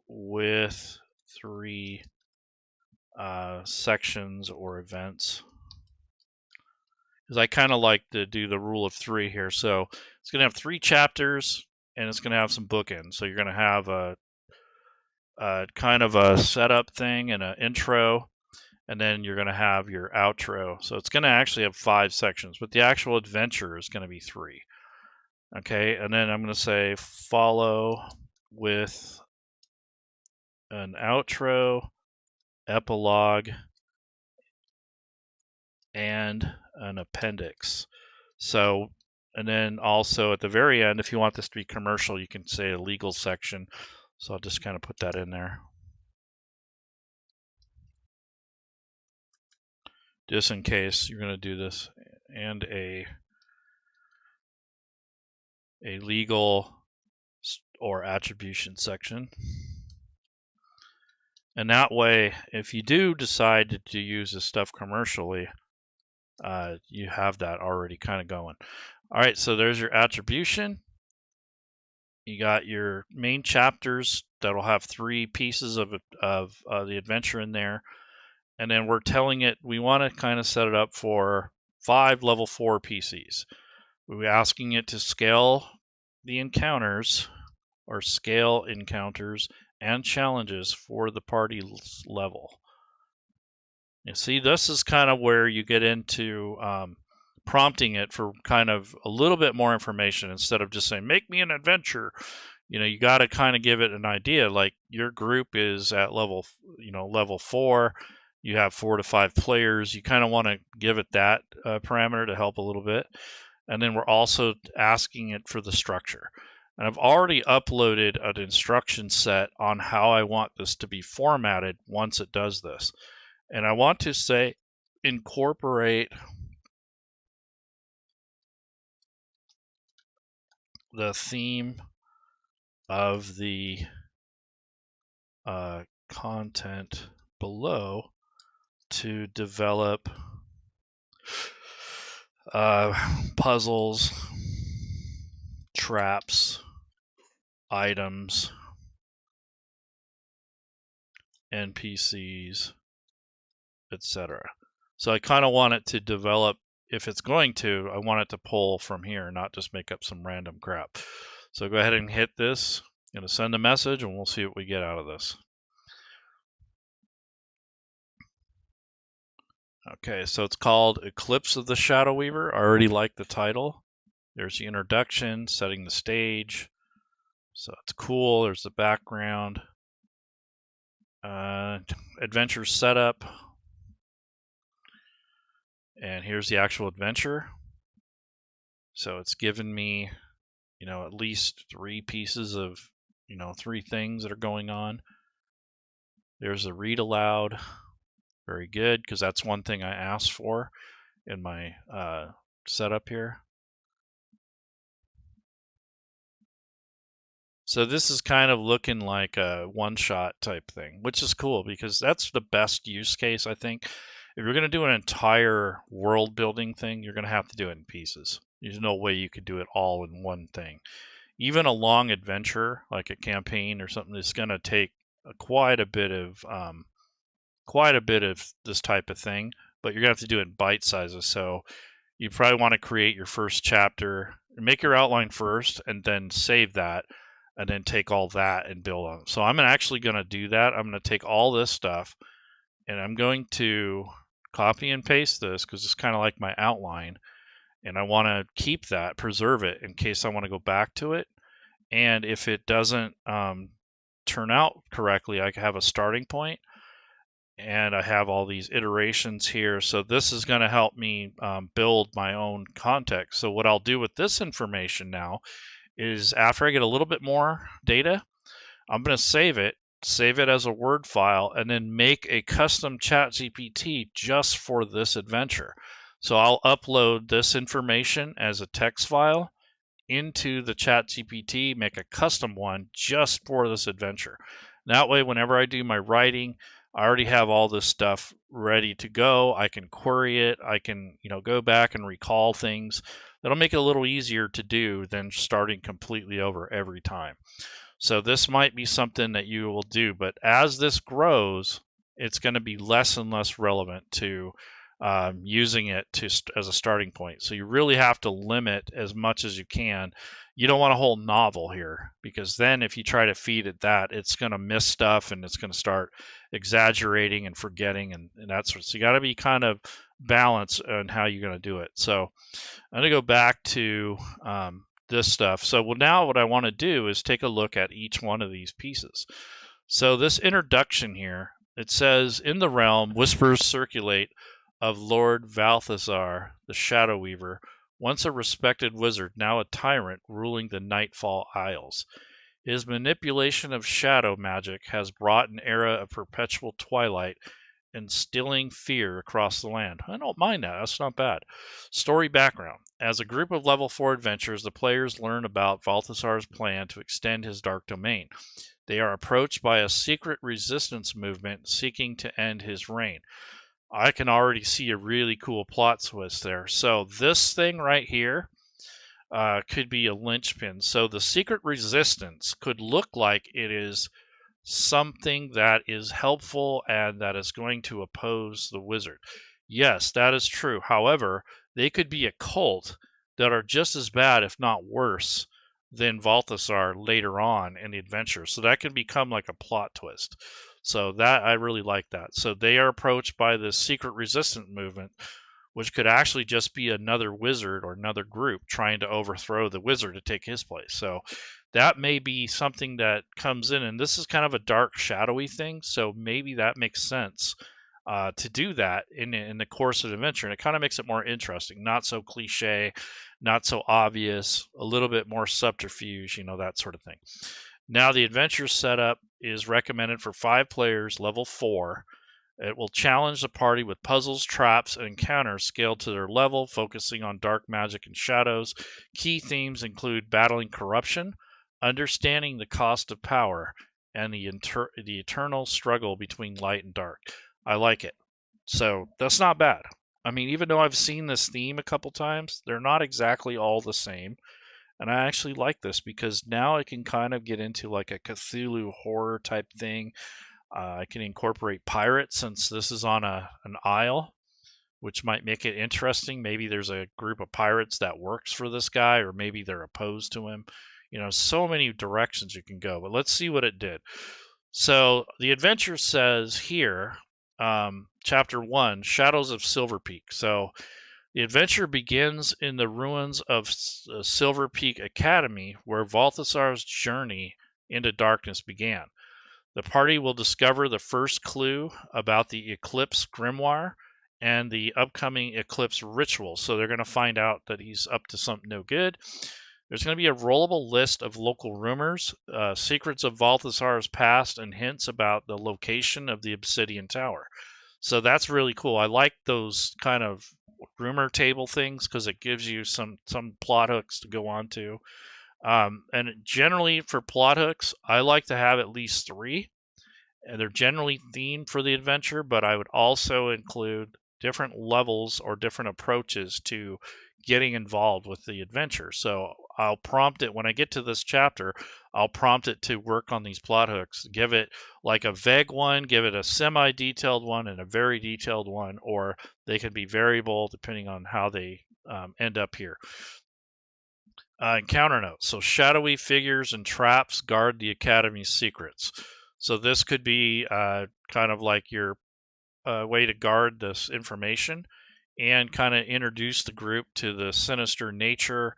with 3 sections or events. Because I kind of like to do the rule of 3 here. So it's going to have 3 chapters and it's going to have some bookends. So you're going to have a kind of a setup thing and an intro, and then you're going to have your outro. So it's going to actually have 5 sections, but the actual adventure is going to be 3. Okay, and then I'm going to say follow with an outro, epilogue, and an appendix. So, and then also at the very end, if you want this to be commercial, you can say a legal section. So I'll just kind of put that in there. Just in case you're going to do this, and a legal or attribution section. And that way, if you do decide to use this stuff commercially, you have that already kind of going. All right, so there's your attribution. You got your main chapters that'll have 3 pieces of the adventure in there. And then we're telling it we want to kind of set it up for 5 level 4 PCs. We're asking it to scale the encounters or scale encounters and challenges for the party level. You see, this is kind of where you get into prompting it for kind of a little bit more information instead of just saying, make me an adventure. You got to kind of give it an idea. Like your group is at level 4. You have 4 to 5 players. You kind of want to give it that parameter to help a little bit. And then we're also asking it for the structure. And I've already uploaded an instruction set on how I want this to be formatted once it does this. And I want to say incorporate the theme of the content below to develop puzzles, traps, items, NPCs, etc. So I kind of want it to develop, if it's going to, I want it to pull from here, not just make up some random crap. So go ahead and hit this. I'm going to send a message and we'll see what we get out of this. Okay, so it's called Eclipse of the Shadow Weaver. I already like the title. There's the introduction, setting the stage. So it's cool. There's the background. Adventure setup. And here's the actual adventure. So it's given me, at least 3 pieces of, 3 things that are going on. There's a read aloud. Very good, because that's one thing I asked for in my setup here. So this is kind of looking like a one-shot type thing, which is cool because that's the best use case, I think. If you're going to do an entire world building thing, you're going to have to do it in pieces. There's no way you could do it all in one thing. Even a long adventure, like a campaign or something, is going to take quite a bit of this type of thing, but you're going to have to do it in bite sizes. So you probably want to create your first chapter, make your outline first, and then save that, and then take all that and build on it. So I'm actually going to do that. I'm going to take all this stuff, and I'm going to copy and paste this because it's kind of like my outline, and I want to keep that, preserve it in case I want to go back to it. And if it doesn't turn out correctly, I have a starting point, and I have all these iterations here. So this is going to help me build my own context. So what I'll do with this information now is after I get a little bit more data, I'm going to save it as a Word file, and then make a custom Chat GPT just for this adventure. So I'll upload this information as a text file into the Chat GPT, make a custom one just for this adventure. That way, whenever I do my writing, I already have all this stuff ready to go. I can query it. I can, go back and recall things. That'll make it a little easier to do than starting completely over every time. So this might be something that you will do, but as this grows, it's going to be less and less relevant to using it as a starting point. So you really have to limit as much as you can. You don't want a whole novel here, because then if you try to feed it that, it's going to miss stuff and it's going to start exaggerating and forgetting and that sort of. So you got to be kind of balanced on how you're going to do it. So I'm going to go back to this stuff. So now what I want to do is take a look at each one of these pieces. So this introduction here, it says, in the realm, whispers circulate of Lord Balthazar, the Shadow Weaver, once a respected wizard, now a tyrant ruling the Nightfall Isles. His manipulation of shadow magic has brought an era of perpetual twilight, instilling fear across the land. I don't mind that. That's not bad. Story background. As a group of level 4 adventurers, the players learn about Balthazar's plan to extend his dark domain. They are approached by a secret resistance movement seeking to end his reign. I can already see a really cool plot twist there. So this thing right here could be a linchpin. So the secret resistance could look like it is something that is helpful and that is going to oppose the wizard. Yes, that is true. However, they could be a cult that are just as bad, if not worse, than Balthazar later on in the adventure. So that can become like a plot twist. So that I really like that. So they are approached by this secret resistance movement, which could actually just be another wizard or another group trying to overthrow the wizard to take his place. So that may be something that comes in, and this is kind of a dark, shadowy thing. So maybe that makes sense to do that in the course of the adventure, and it kind of makes it more interesting, not so cliche, not so obvious, a little bit more subterfuge, that sort of thing. Now the adventure setup is recommended for 5 players, level 4. It will challenge the party with puzzles, traps, and encounters scaled to their level, focusing on dark magic and shadows. Key themes include battling corruption, understanding the cost of power, and the eternal struggle between light and dark. I like it. So that's not bad. I mean, even though I've seen this theme a couple times, they're not exactly all the same. And I actually like this because now I can kind of get into like a Cthulhu horror type thing. I can incorporate pirates since this is on an isle, which might make it interesting. Maybe there's a group of pirates that works for this guy, or maybe they're opposed to him. So many directions you can go. But let's see what it did. So the adventure says here, Chapter 1, Shadows of Silver Peak. So the adventure begins in the ruins of Silver Peak Academy, where Balthazar's journey into darkness began. The party will discover the first clue about the Eclipse Grimoire and the upcoming Eclipse ritual. So they're going to find out that he's up to something no good. There's going to be a rollable list of local rumors, secrets of Balthazar's past, and hints about the location of the Obsidian Tower. So that's really cool. I like those kind of rumor table things because it gives you some plot hooks to go on to. And generally for plot hooks, I like to have at least 3. And they're generally themed for the adventure, but I would also include different levels or different approaches to getting involved with the adventure. So I'll prompt it when I get to this chapter, I'll prompt it to work on these plot hooks, give it like a vague one, give it a semi-detailed one, and a very detailed one, or they can be variable depending on how they end up here. Encounter notes. So shadowy figures and traps guard the Academy's secrets. So this could be kind of like your way to guard this information and kind of introduce the group to the sinister nature.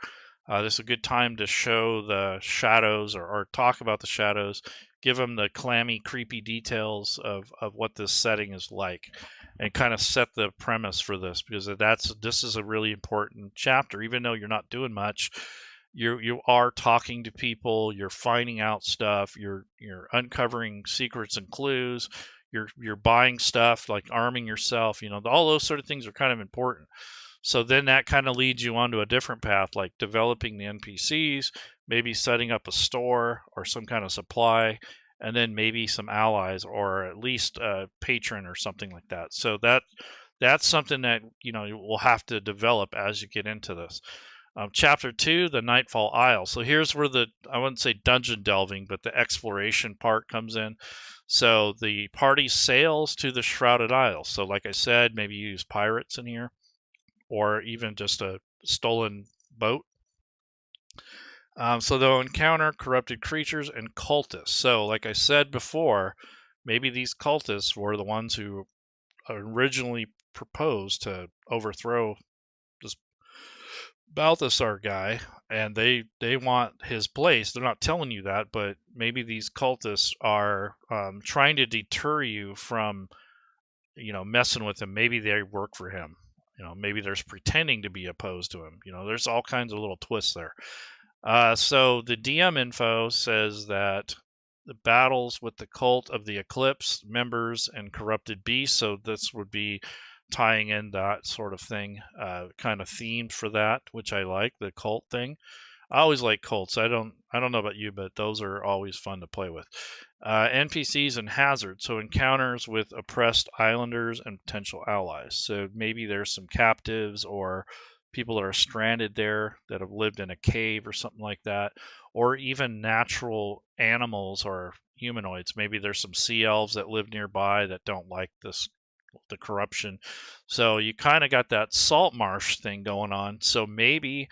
This is a good time to show the shadows or talk about the shadows, give them the clammy, creepy details of what this setting is like, and kind of set the premise for this, because this is a really important chapter. Even though you're not doing much, you are talking to people, you're finding out stuff, you're uncovering secrets and clues, you're buying stuff, like arming yourself. All those sort of things are kind of important. So then that kind of leads you onto a different path, like developing the NPCs, maybe setting up a store or some kind of supply, and then maybe some allies, or at least a patron or something like that. So that's something that you will have to develop as you get into this. Chapter 2, the Nightfall Isle. So here's where I wouldn't say dungeon delving, but the exploration part comes in. So the party sails to the Shrouded Isle. So like I said, maybe you use pirates in here, or even just a stolen boat. So they'll encounter corrupted creatures and cultists. So like I said before, maybe these cultists were the ones who originally proposed to overthrow this Balthasar guy, and they want his place. They're not telling you that, but maybe these cultists are trying to deter you from messing with him. Maybe they work for him. Maybe there's pretending to be opposed to him. There's all kinds of little twists there. So the DM info says that the battles with the cult of the Eclipse members and corrupted beasts. So this would be tying in that sort of thing, kind of themed for that, which I like, the cult thing. I always like cults. I don't know about you, but those are always fun to play with. NPCs and hazards, so encounters with oppressed islanders and potential allies. So maybe there's some captives or people that are stranded there that have lived in a cave or something like that, or even natural animals or humanoids. Maybe there's some sea elves that live nearby that don't like the corruption. So you kind of got that salt marsh thing going on. So maybe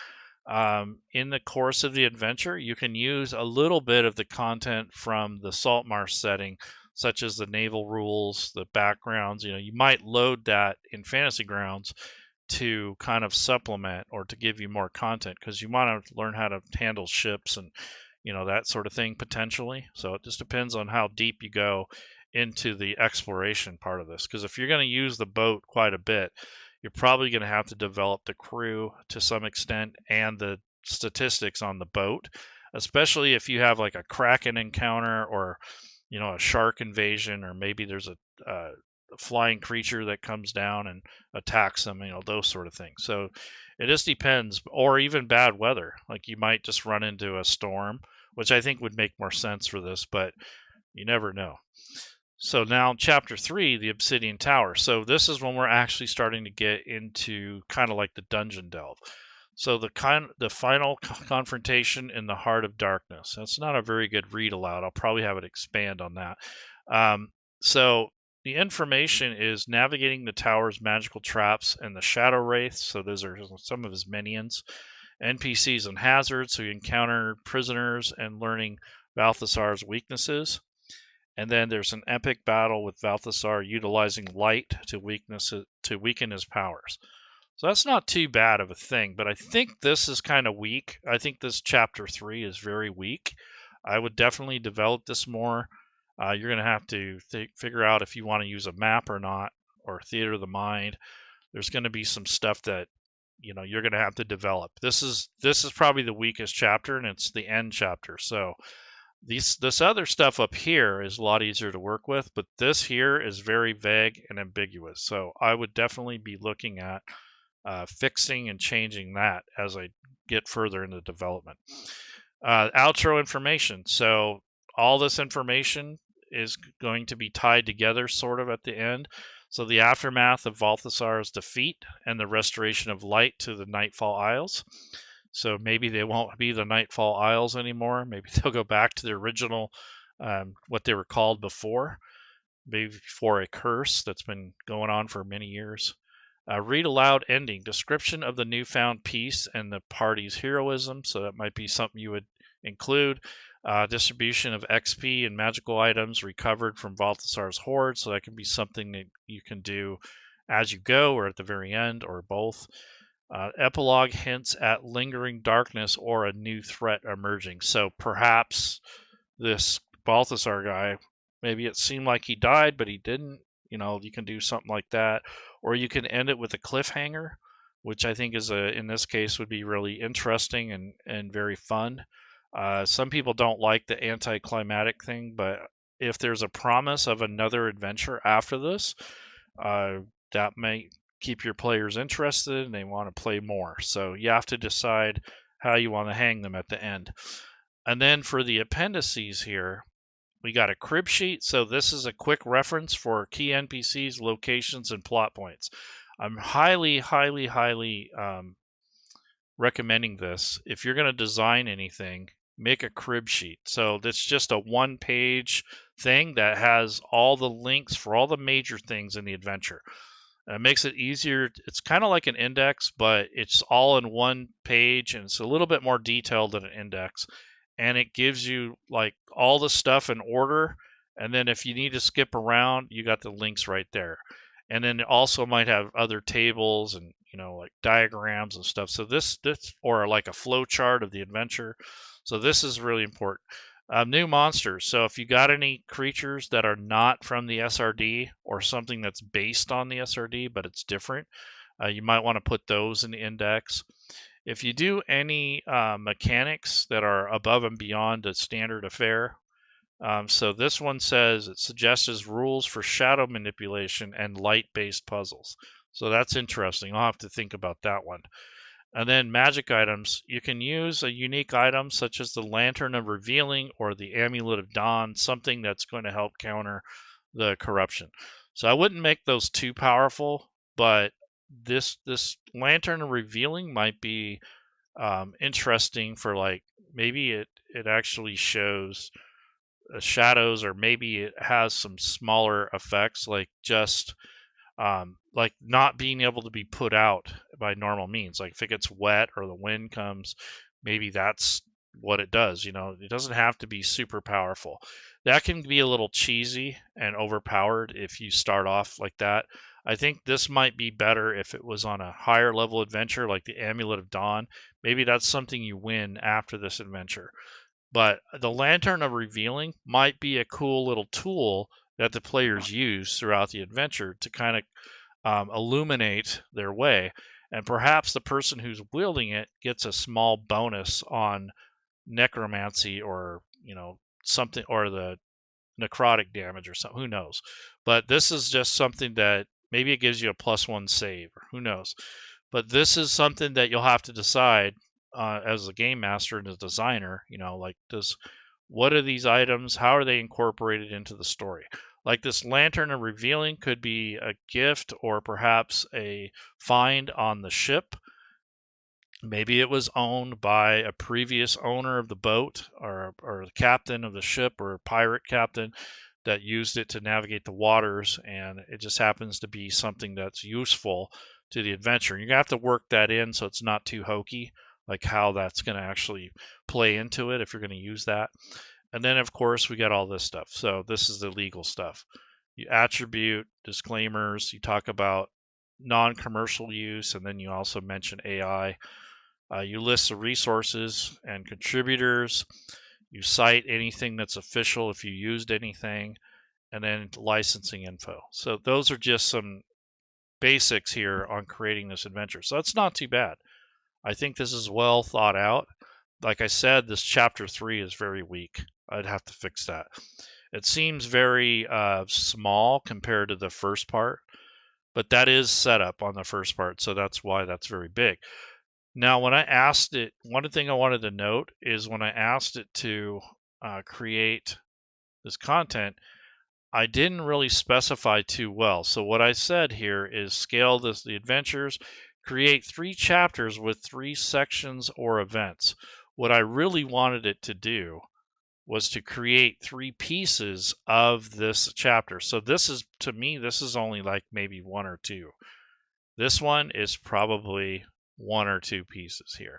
in the course of the adventure, you can use a little bit of the content from the salt marsh setting, such as the naval rules, the backgrounds. You might load that in Fantasy Grounds to kind of supplement or to give you more content, because you want to learn how to handle ships and that sort of thing potentially. So it just depends on how deep you go into the exploration part of this, because if you're going to use the boat quite a bit, you're probably going to have to develop the crew to some extent and the statistics on the boat, especially if you have like a kraken encounter, or a shark invasion, or maybe there's a flying creature that comes down and attacks them, those sort of things. So it just depends. Or even bad weather, like you might just run into a storm, which I think would make more sense for this, but you never know. So now chapter 3, the Obsidian Tower. So this is when we're actually starting to get into kind of like the dungeon delve. So the final confrontation in the Heart of Darkness. That's not a very good read aloud. I'll probably have it expand on that. So the information is navigating the tower's magical traps and the shadow wraiths. So those are some of his minions. NPCs and hazards. So you encounter prisoners and learning Balthasar's weaknesses. And then there's an epic battle with Balthasar utilizing light to weaken his powers. So that's not too bad of a thing, but I think this is kind of weak. I think this chapter 3 is very weak. I would definitely develop this more. You're going to have to figure out if you want to use a map or not, or theater of the mind. There's going to be some stuff that you're going to have to develop. This is probably the weakest chapter, and it's the end chapter. So this other stuff up here is a lot easier to work with, but this here is very vague and ambiguous. So I would definitely be looking at fixing and changing that as I get further into development. Outro information. So all this information is going to be tied together sort of at the end. So the aftermath of Balthasar's defeat and the restoration of light to the Nightfall Isles. So maybe they won't be the Nightfall Isles anymore. Maybe they'll go back to the original, what they were called before, maybe before a curse that's been going on for many years. Read aloud ending, description of the newfound peace and the party's heroism. So that might be something you would include. Distribution of XP and magical items recovered from Balthasar's horde. So that can be something that you can do as you go, or at the very end, or both. Epilogue hints at lingering darkness or a new threat emerging. So perhaps this Balthasar guy. Maybe it seemed like he died, but he didn't. You can do something like that, or you can end it with a cliffhanger, which I think in this case would be really interesting and very fun. Some people don't like the anticlimactic thing, but if there's a promise of another adventure after this, uh, that may keep your players interested and they want to play more. So you have to decide how you want to hang them at the end. And then for the appendices here, we got a crib sheet. So this is a quick reference for key NPCs, locations, and plot points. I'm highly, highly, highly recommending this. If you're going to design anything, make a crib sheet. So that's just a one-page thing that has all the links for all the major things in the adventure. And it makes it easier. It's kind of like an index, but it's all in one page, and it's a little bit more detailed than an index. And it gives you like all the stuff in order. And then if you need to skip around, you got the links right there. And then it also might have other tables and like diagrams and stuff. So this or like a flow chart of the adventure. So this is really important. New monsters. So if you got any creatures that are not from the SRD or something that's based on the SRD but it's different, you might want to put those in the index. If you do any mechanics that are above and beyond the standard affair, so this one says it suggests rules for shadow manipulation and light-based puzzles. So that's interesting. I'll have to think about that one. And then magic items. You can use a unique item such as the Lantern of Revealing or the Amulet of Dawn, something that's going to help counter the corruption. So I wouldn't make those too powerful, but this Lantern of Revealing might be interesting for like maybe it actually shows shadows, or maybe it has some smaller effects like just like not being able to be put out by normal means. Like if it gets wet or the wind comes, maybe that's what it does. It doesn't have to be super powerful. That can be a little cheesy and overpowered if you start off like that. I think this might be better if it was on a higher level adventure like the Amulet of Dawn. Maybe that's something you win after this adventure. But the Lantern of Revealing might be a cool little tool that the players use throughout the adventure to kind of illuminate their way. And perhaps the person who's wielding it gets a small bonus on necromancy or, something, or the necrotic damage or something. Who knows? But this is just something that maybe it gives you a +1 save, or who knows? But this is something that you'll have to decide as a game master and a designer. Like what are these items? How are they incorporated into the story? Like this Lantern of Revealing could be a gift or perhaps a find on the ship. Maybe it was owned by a previous owner of the boat, or the captain of the ship, or a pirate captain that used it to navigate the waters, and it just happens to be something that's useful to the adventure. You're going to have to work that in so it's not too hokey, like how that's going to actually play into it if you're going to use that. And then, of course, we got all this stuff. So this is the legal stuff. You attribute disclaimers. You talk about non-commercial use, and then you also mention AI. You list the resources and contributors. You cite anything that's official if you used anything, and then licensing info. So those are just some basics here on creating this adventure. So that's not too bad. I think this is well thought out. Like I said, this chapter 3 is very weak. I'd have to fix that. It seems very small compared to the first part, but that is set up on the first part, so that's why that's very big. Now, when I asked it, one thing I wanted to note is when I asked it to create this content, I didn't really specify too well. So what I said here is scale the adventures, create 3 chapters with 3 sections or events. What I really wanted it to do was to create 3 pieces of this chapter. So this is, to me, this is only like maybe 1 or 2. This one is probably 1 or 2 pieces here.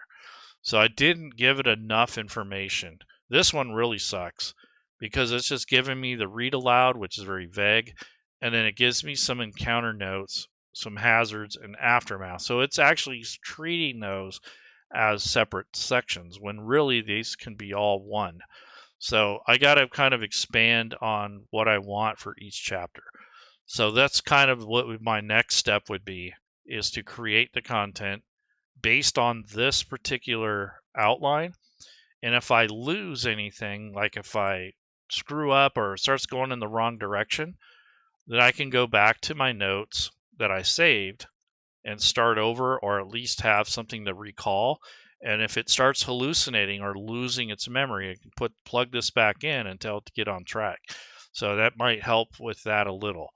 So I didn't give it enough information. This one really sucks because it's just giving me the read aloud, which is very vague, and then it gives me some encounter notes, some hazards, and aftermath. So it's actually treating those as separate sections when really these can be all one. So I got to kind of expand on what I want for each chapter. So that's kind of what my next step would be, is to create the content based on this particular outline. And if I lose anything, like if I screw up or it starts going in the wrong direction, then I can go back to my notes that I saved and start over, or at least have something to recall. And if it starts hallucinating or losing its memory, I can plug this back in and tell it to get on track. So that might help with that a little.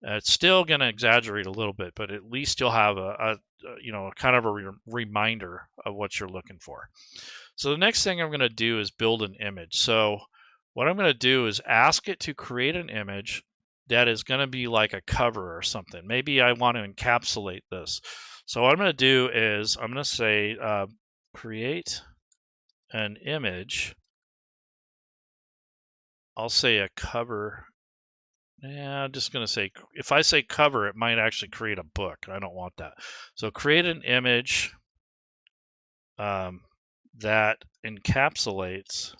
It's still going to exaggerate a little bit, but at least you'll have a kind of a reminder of what you're looking for. So the next thing I'm going to do is build an image. So what I'm going to do is ask it to create an image that is going to be like a cover or something. Maybe I want to encapsulate this. So what I'm going to do is I'm going to say create an image. I'll say a cover. Yeah, I'm just going to say, if I say cover, it might actually create a book. I don't want that. So create an image that encapsulates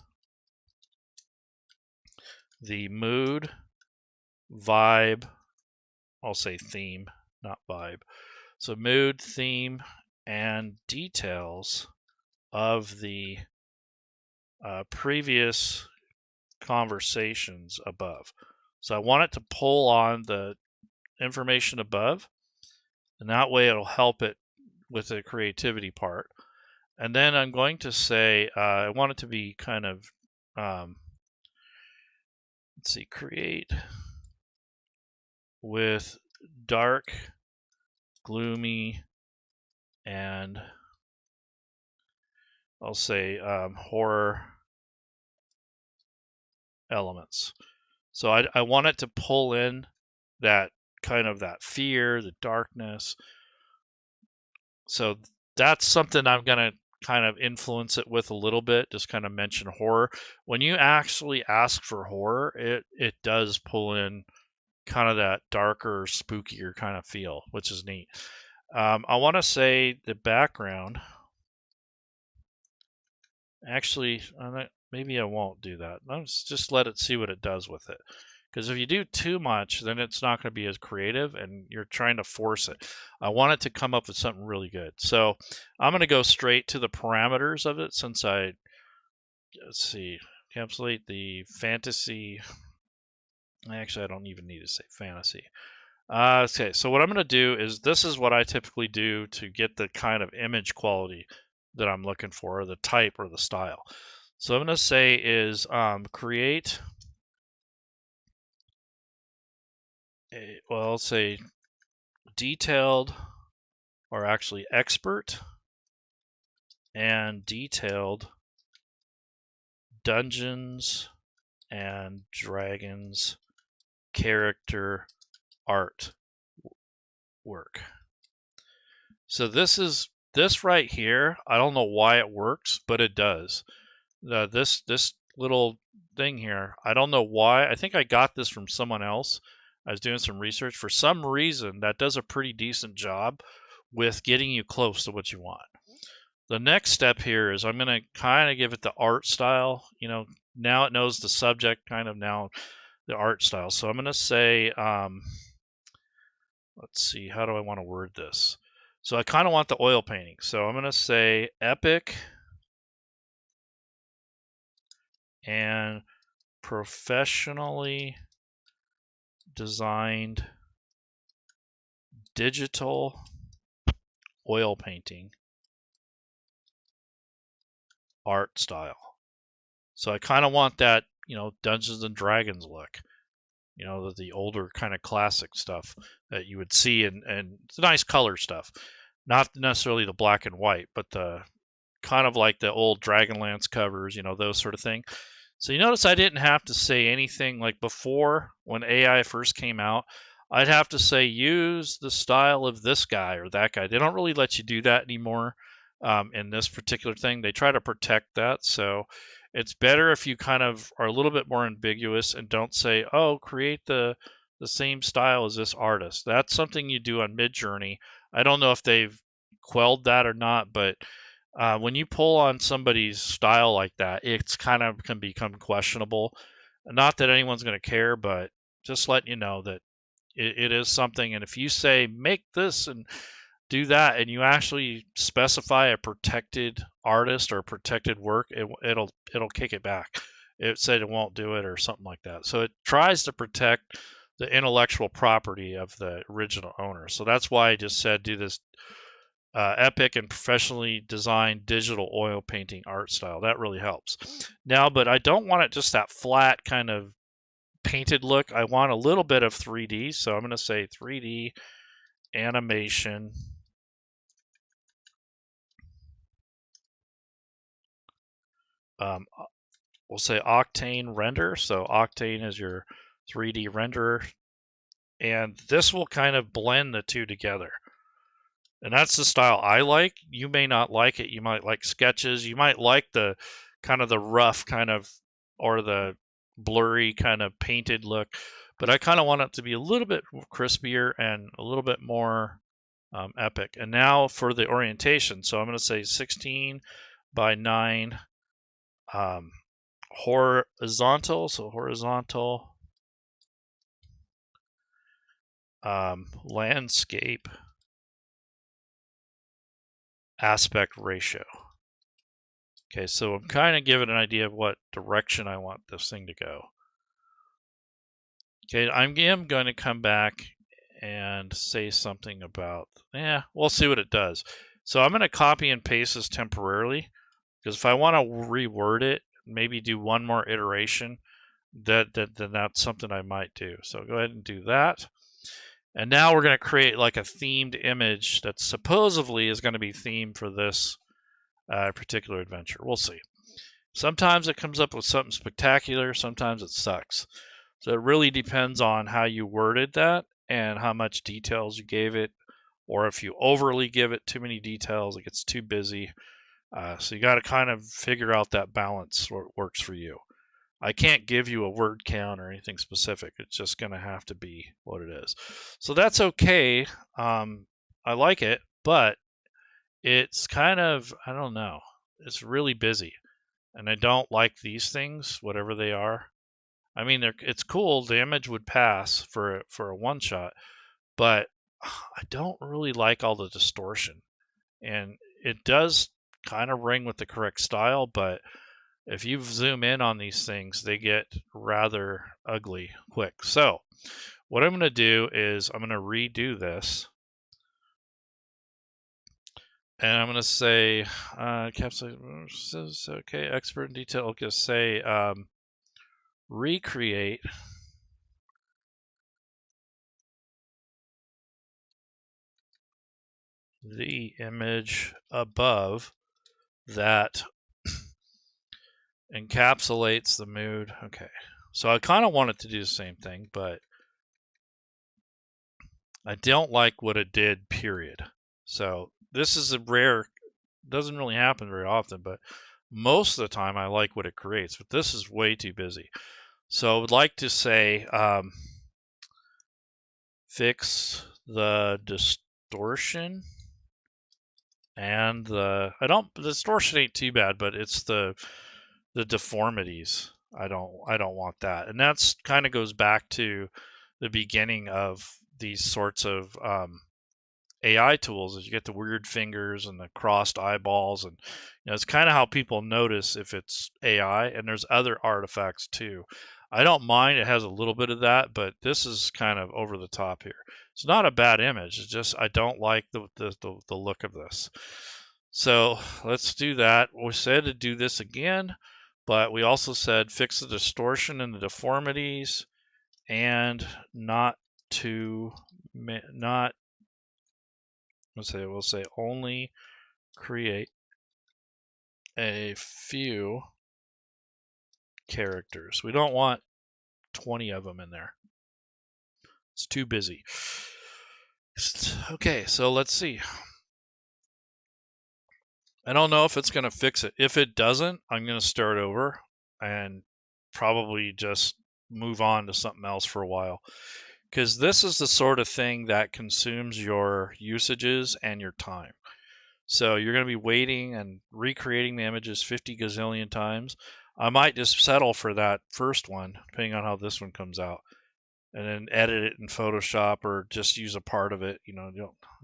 the mood, vibe, I'll say theme, not vibe. So mood, theme, and details of the previous conversations above. So I want it to pull on the information above, and that way it'll help it with the creativity part. And then I'm going to say, I want it to be kind of, let's see, create with dark, gloomy, and I'll say horror elements. So I want it to pull in that kind of that fear, the darkness. So that's something I'm going to kind of influence it with a little bit, just kind of mention horror. When you actually ask for horror, it does pull in kind of that darker, spookier kind of feel, which is neat. I want to say the background. Actually, maybe I won't do that. Let's just let it see what it does with it. Because if you do too much, then it's not going to be as creative and you're trying to force it. I want it to come up with something really good. So I'm going to go straight to the parameters of it, since let's see, encapsulate the fantasy. Actually, I don't even need to say fantasy. Okay, so what I'm going to do is, this is what I typically do to get the kind of image quality that I'm looking for, or the type or the style. So I'm going to say is create I'll say detailed, or actually expert and detailed Dungeons and Dragons character art work. So this right here, I don't know why it works, but it does. This little thing here, I don't know why. I think I got this from someone else. I was doing some research. For some reason, that does a pretty decent job with getting you close to what you want. The next step here is I'm going to kind of give it the art style. Now it knows the subject, kind of now the art style. So I'm going to say, let's see, how do I want to word this? So I kind of want the oil painting. So I'm going to say epic and professionally designed digital oil painting art style. So I kind of want that, Dungeons and Dragons look, the older kind of classic stuff that you would see, and it's nice color stuff. Not necessarily the black and white, but the kind of like the old Dragonlance covers, those sort of thing. So you notice I didn't have to say anything like before. When AI first came out, I'd have to say, use the style of this guy or that guy. They don't really let you do that anymore in this particular thing. They try to protect that. So it's better if you kind of are a little bit more ambiguous and don't say, oh, create the same style as this artist. That's something you do on Midjourney. I don't know if they've quelled that or not, but When you pull on somebody's style like that, it's kind of can become questionable. Not that anyone's going to care, but just letting you know that it is something. And if you say make this and do that, and you actually specify a protected artist or protected work, it'll kick it back. It said it won't do it or something like that. So it tries to protect the intellectual property of the original owner. So that's why I just said do this epic and professionally designed digital oil painting art style. That really helps. Now, but I don't want it just that flat kind of painted look. I want a little bit of 3D. So I'm going to say 3D animation. We'll say Octane render. So Octane is your 3D renderer. And this will kind of blend the two together. And that's the style I like. You may not like it. You might like sketches. You might like the kind of the rough kind of or the blurry kind of painted look. But I kind of want it to be a little bit crispier and a little bit more epic. And now for the orientation. So I'm going to say 16 by 9 horizontal. So horizontal landscape aspect ratio. Okay, so I'm kind of giving an idea of what direction I want this thing to go. Okay, I'm going to come back and say something about, we'll see what it does. So I'm going to copy and paste this temporarily, because if I want to reword it, maybe do one more iteration, then that's something I might do. So go ahead and do that. And now we're going to create like a themed image that supposedly is going to be themed for this particular adventure. We'll see. Sometimes it comes up with something spectacular, sometimes it sucks. So it really depends on how you worded that and how much details you gave it, or if you overly give it too many details, it gets too busy. So you got to kind of figure out that balance what works for you. I can't give you a word count or anything specific. It's just going to have to be what it is. So that's okay. I like it, but it's kind of, I don't know, it's really busy. And I don't like these things, whatever they are. I mean, it's cool. The image would pass for a one shot, but I don't really like all the distortion. And it does kind of ring with the correct style, but if you zoom in on these things, they get rather ugly quick. So what I'm going to do is I'm going to redo this. And I'm going to say, encapsulate, okay, expert in detail. I'll just say, recreate the image above that encapsulates the mood. Okay, so I kind of want it to do the same thing, but I don't like what it did, period. So this is a rare, doesn't really happen very often, but most of the time I like what it creates, but this is way too busy. So I would like to say, fix the distortion and the distortion ain't too bad, but it's the deformities. I don't want that. And that's kind of goes back to the beginning of these sorts of AI tools, as you get the weird fingers and the crossed eyeballs, and it's kind of how people notice if it's AI. And there's other artifacts too. I don't mind, it has a little bit of that, but this is kind of over the top here. It's not a bad image, it's just I don't like the look of this. So let's do that. We said to do this again, but we also said fix the distortion and the deformities, and we'll say only create a few characters. We don't want 20 of them in there. It's too busy. Okay, so let's see. I don't know if it's going to fix it. If it doesn't, I'm going to start over and probably just move on to something else for a while. Because this is the sort of thing that consumes your usages and your time. So you're going to be waiting and recreating the images 50 gazillion times. I might just settle for that first one, depending on how this one comes out, and then edit it in Photoshop or just use a part of it.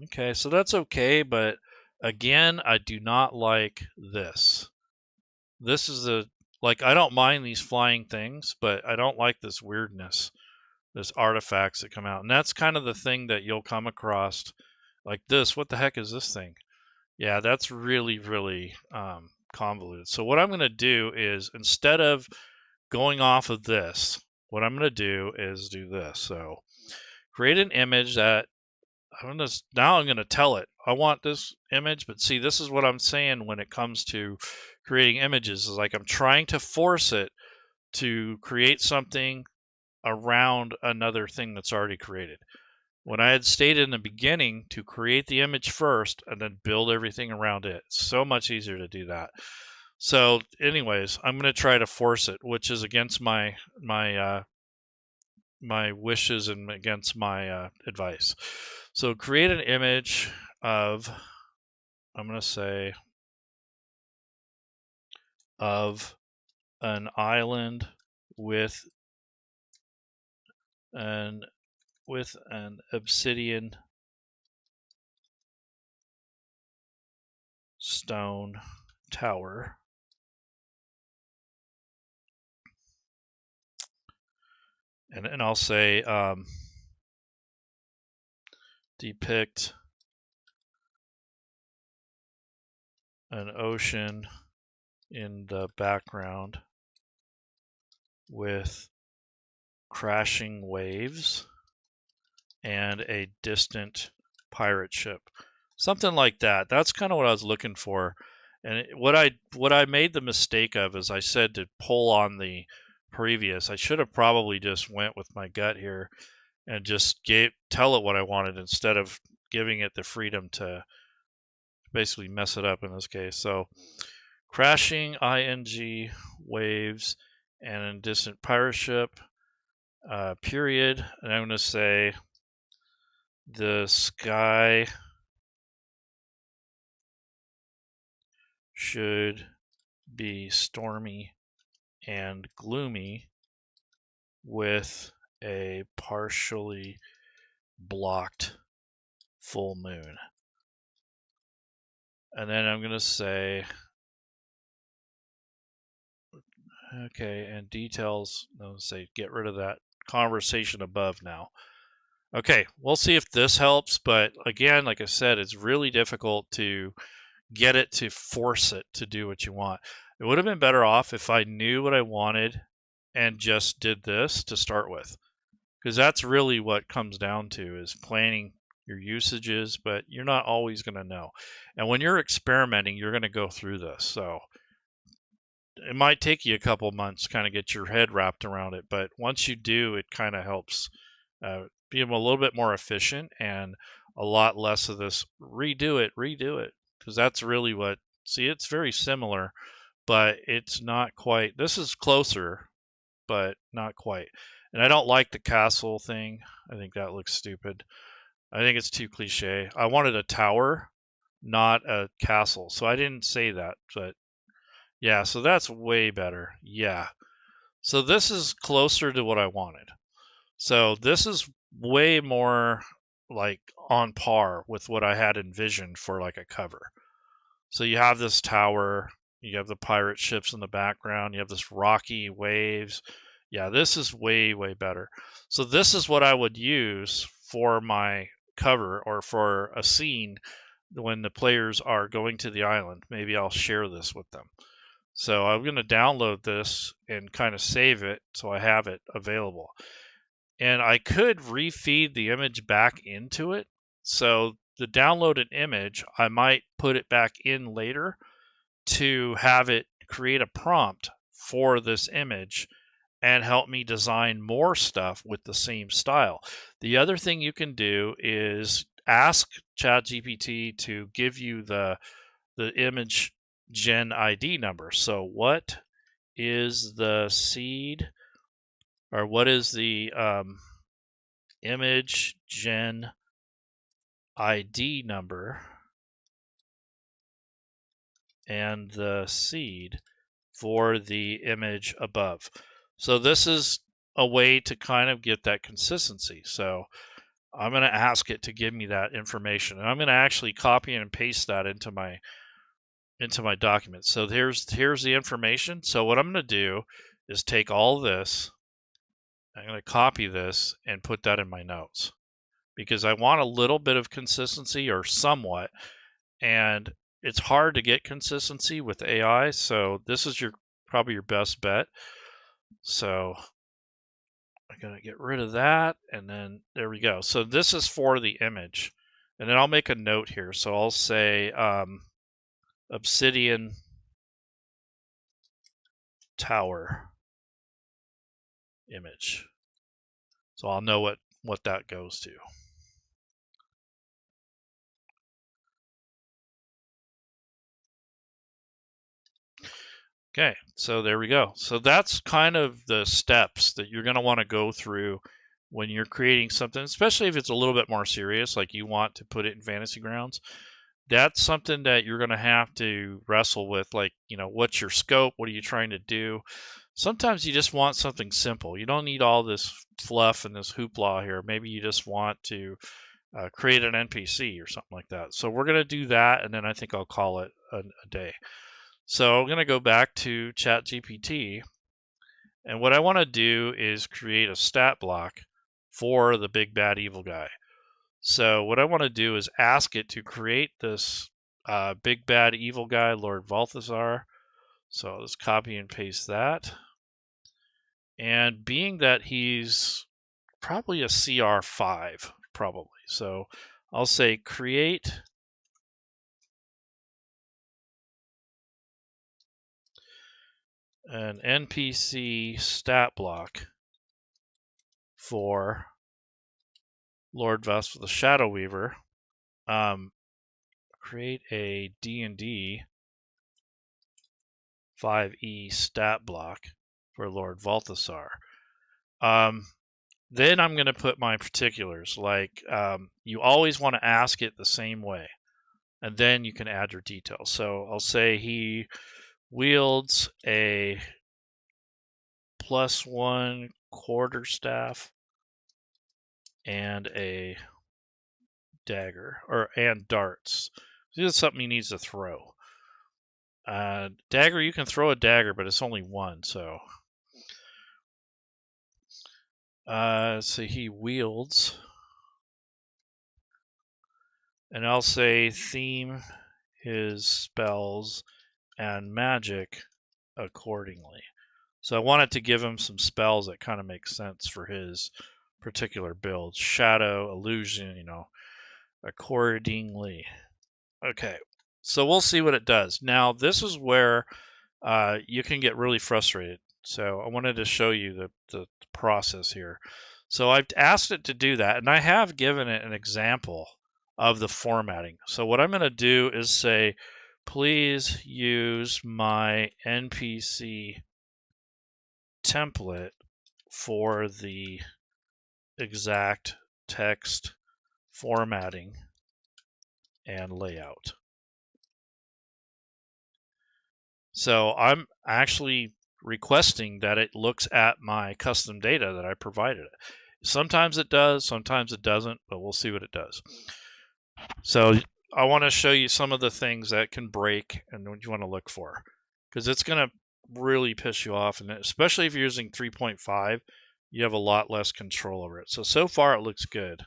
Okay, so that's okay, but again, I do not like this. This is I don't mind these flying things, but I don't like this weirdness, this artifacts that come out. And that's kind of the thing that you'll come across like this. What the heck is this thing? Yeah, that's really, really convoluted. So what I'm going to do is, instead of going off of this, what I'm going to do is do this. So create an image that I'm going to tell it I want this image, but see, this is what I'm saying when it comes to creating images, is like I'm trying to force it to create something around another thing that's already created. When I had stated in the beginning to create the image first and then build everything around it, it's so much easier to do that. So anyways, I'm going to try to force it, which is against my wishes and against my advice. So create an image of, I'm going to say, of an island with an obsidian stone tower. And I'll say depict an ocean in the background with crashing waves and a distant pirate ship. Something like that. That's kind of what I was looking for. And what I made the mistake of is I said to pull on the previous. I should have probably just went with my gut here and just tell it what I wanted instead of giving it the freedom to basically mess it up in this case. So crashing ing waves and a distant pirate ship, period. And I'm going to say the sky should be stormy and gloomy with a partially blocked full moon. And then I'm going to say, okay, and details, I'll say get rid of that conversation above now. Okay, we'll see if this helps, but again, like I said, it's really difficult to get it to force it to do what you want. It would have been better off if I knew what I wanted and just did this to start with, because that's really what comes down to, is planning your usages, but you're not always going to know. And when you're experimenting, you're going to go through this. So it might take you a couple months to kind of get your head wrapped around it, but once you do, it kind of helps be a little bit more efficient and a lot less of this redo it, because that's really what, see, it's very similar, but it's not quite. This is closer, but not quite. And I don't like the castle thing. I think that looks stupid. I think it's too cliche. I wanted a tower, not a castle. So I didn't say that, but yeah, so that's way better. Yeah. So this is closer to what I wanted. So this is way more like on par with what I had envisioned for like a cover. So you have this tower, you have the pirate ships in the background, you have this rocky waves. Yeah, this is way, way better. So this is what I would use for my cover or for a scene when the players are going to the island. Maybe I'll share this with them. So I'm going to download this and kind of save it so I have it available. And I could refeed the image back into it. So the downloaded image, I might put it back in later to have it create a prompt for this image and help me design more stuff with the same style. The other thing you can do is ask Chat GPT to give you the image gen ID number. So what is the seed, or what is the image gen ID number and the seed for the image above. So this is a way to kind of get that consistency. So I'm going to ask it to give me that information, and I'm going to actually copy and paste that into my document. So here's the information. So what I'm going to do is take all this, I'm going to copy this and put that in my notes because I want a little bit of consistency, or somewhat, and it's hard to get consistency with AI, so this is probably your best bet. So I'm going to get rid of that, and then there we go. So this is for the image, and then I'll make a note here. So I'll say Obsidian Tower image. So I'll know what that goes to. Okay, so there we go. So that's kind of the steps that you're going to want to go through when you're creating something, especially if it's a little bit more serious, like you want to put it in Fantasy Grounds. That's something that you're going to have to wrestle with, like, what's your scope? What are you trying to do? Sometimes you just want something simple. You don't need all this fluff and this hoopla here. Maybe you just want to create an NPC or something like that. So we're going to do that, and then I think I'll call it a day. So I'm going to go back to Chat GPT, and what I want to do is create a stat block for the big bad evil guy. So what I want to do is ask it to create this big bad evil guy, Lord Balthazar. So let's copy and paste that. And being that he's probably a CR5, probably. So I'll say create an NPC stat block for Lord Vestal the Shadow Weaver. Create a D&D 5e stat block for Lord Balthazar. Then I'm going to put my particulars, like you always want to ask it the same way, and then you can add your details. So I'll say he wields a +1 quarterstaff and a dagger, and darts. This is something he needs to throw. Dagger, you can throw a dagger, but it's only one. So he wields, and I'll say theme his spells and magic accordingly. So I wanted to give him some spells that kind of make sense for his particular build. Shadow, illusion, accordingly. Okay, so we'll see what it does. Now, this is where you can get really frustrated. So I wanted to show you the process here. So I've asked it to do that, and I have given it an example of the formatting. So what I'm going to do is say, please use my NPC template for the exact text formatting and layout. So I'm actually requesting that it looks at my custom data that I provided it. Sometimes it does, sometimes it doesn't, but we'll see what it does. So I want to show you some of the things that can break and what you want to look for, because it's going to really piss you off, and especially if you're using 3.5, you have a lot less control over it. So far it looks good.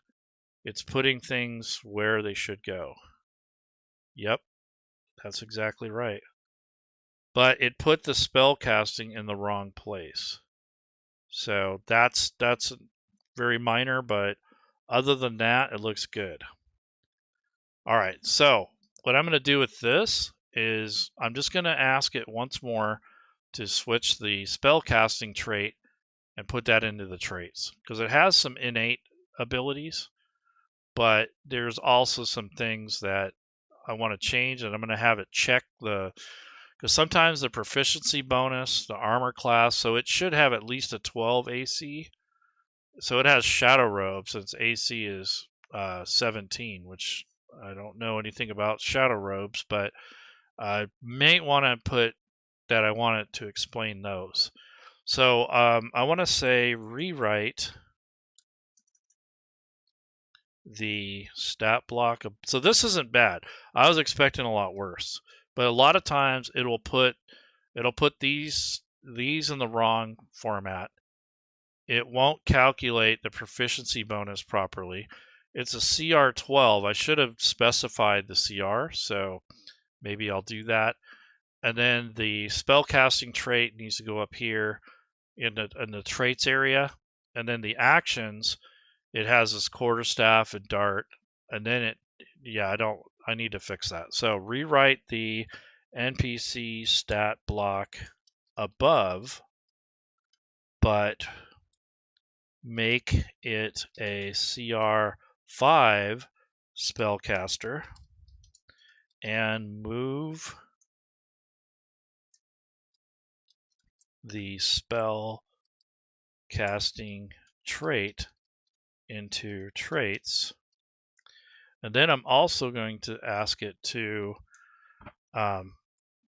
It's putting things where they should go. Yep, that's exactly right. But it put the spell casting in the wrong place. So that's very minor, but other than that, it looks good. All right, so what I'm going to do with this is I'm just going to ask it once more to switch the spell casting trait and put that into the traits, because it has some innate abilities, but there's also some things that I want to change, and I'm going to have it check because sometimes the proficiency bonus, the armor class, so it should have at least a 12 AC. So it has Shadow Robe since AC is 17, which I don't know anything about Shadow Robes, but I may want to put that I want it to explain those. So I want to say rewrite the stat block. So this isn't bad. I was expecting a lot worse, but a lot of times it'll put these in the wrong format. It won't calculate the proficiency bonus properly. It's a CR 12. I should have specified the CR, so maybe I'll do that. And then the spellcasting trait needs to go up here in the traits area. And then the actions, it has this quarterstaff and dart. And then I need to fix that. So rewrite the NPC stat block above, but make it a CR5 spellcaster and move the spell casting trait into traits. And then I'm also going to ask it to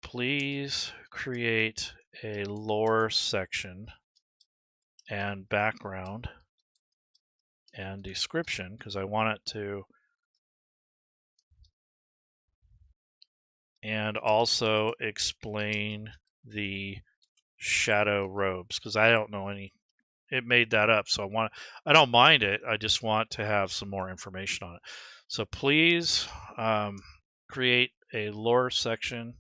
please create a lore section and background and description, because I want it to, and also explain the shadow robes, because I don't know any. It made that up, so I don't mind it. I just want to have some more information on it. So please create a lore section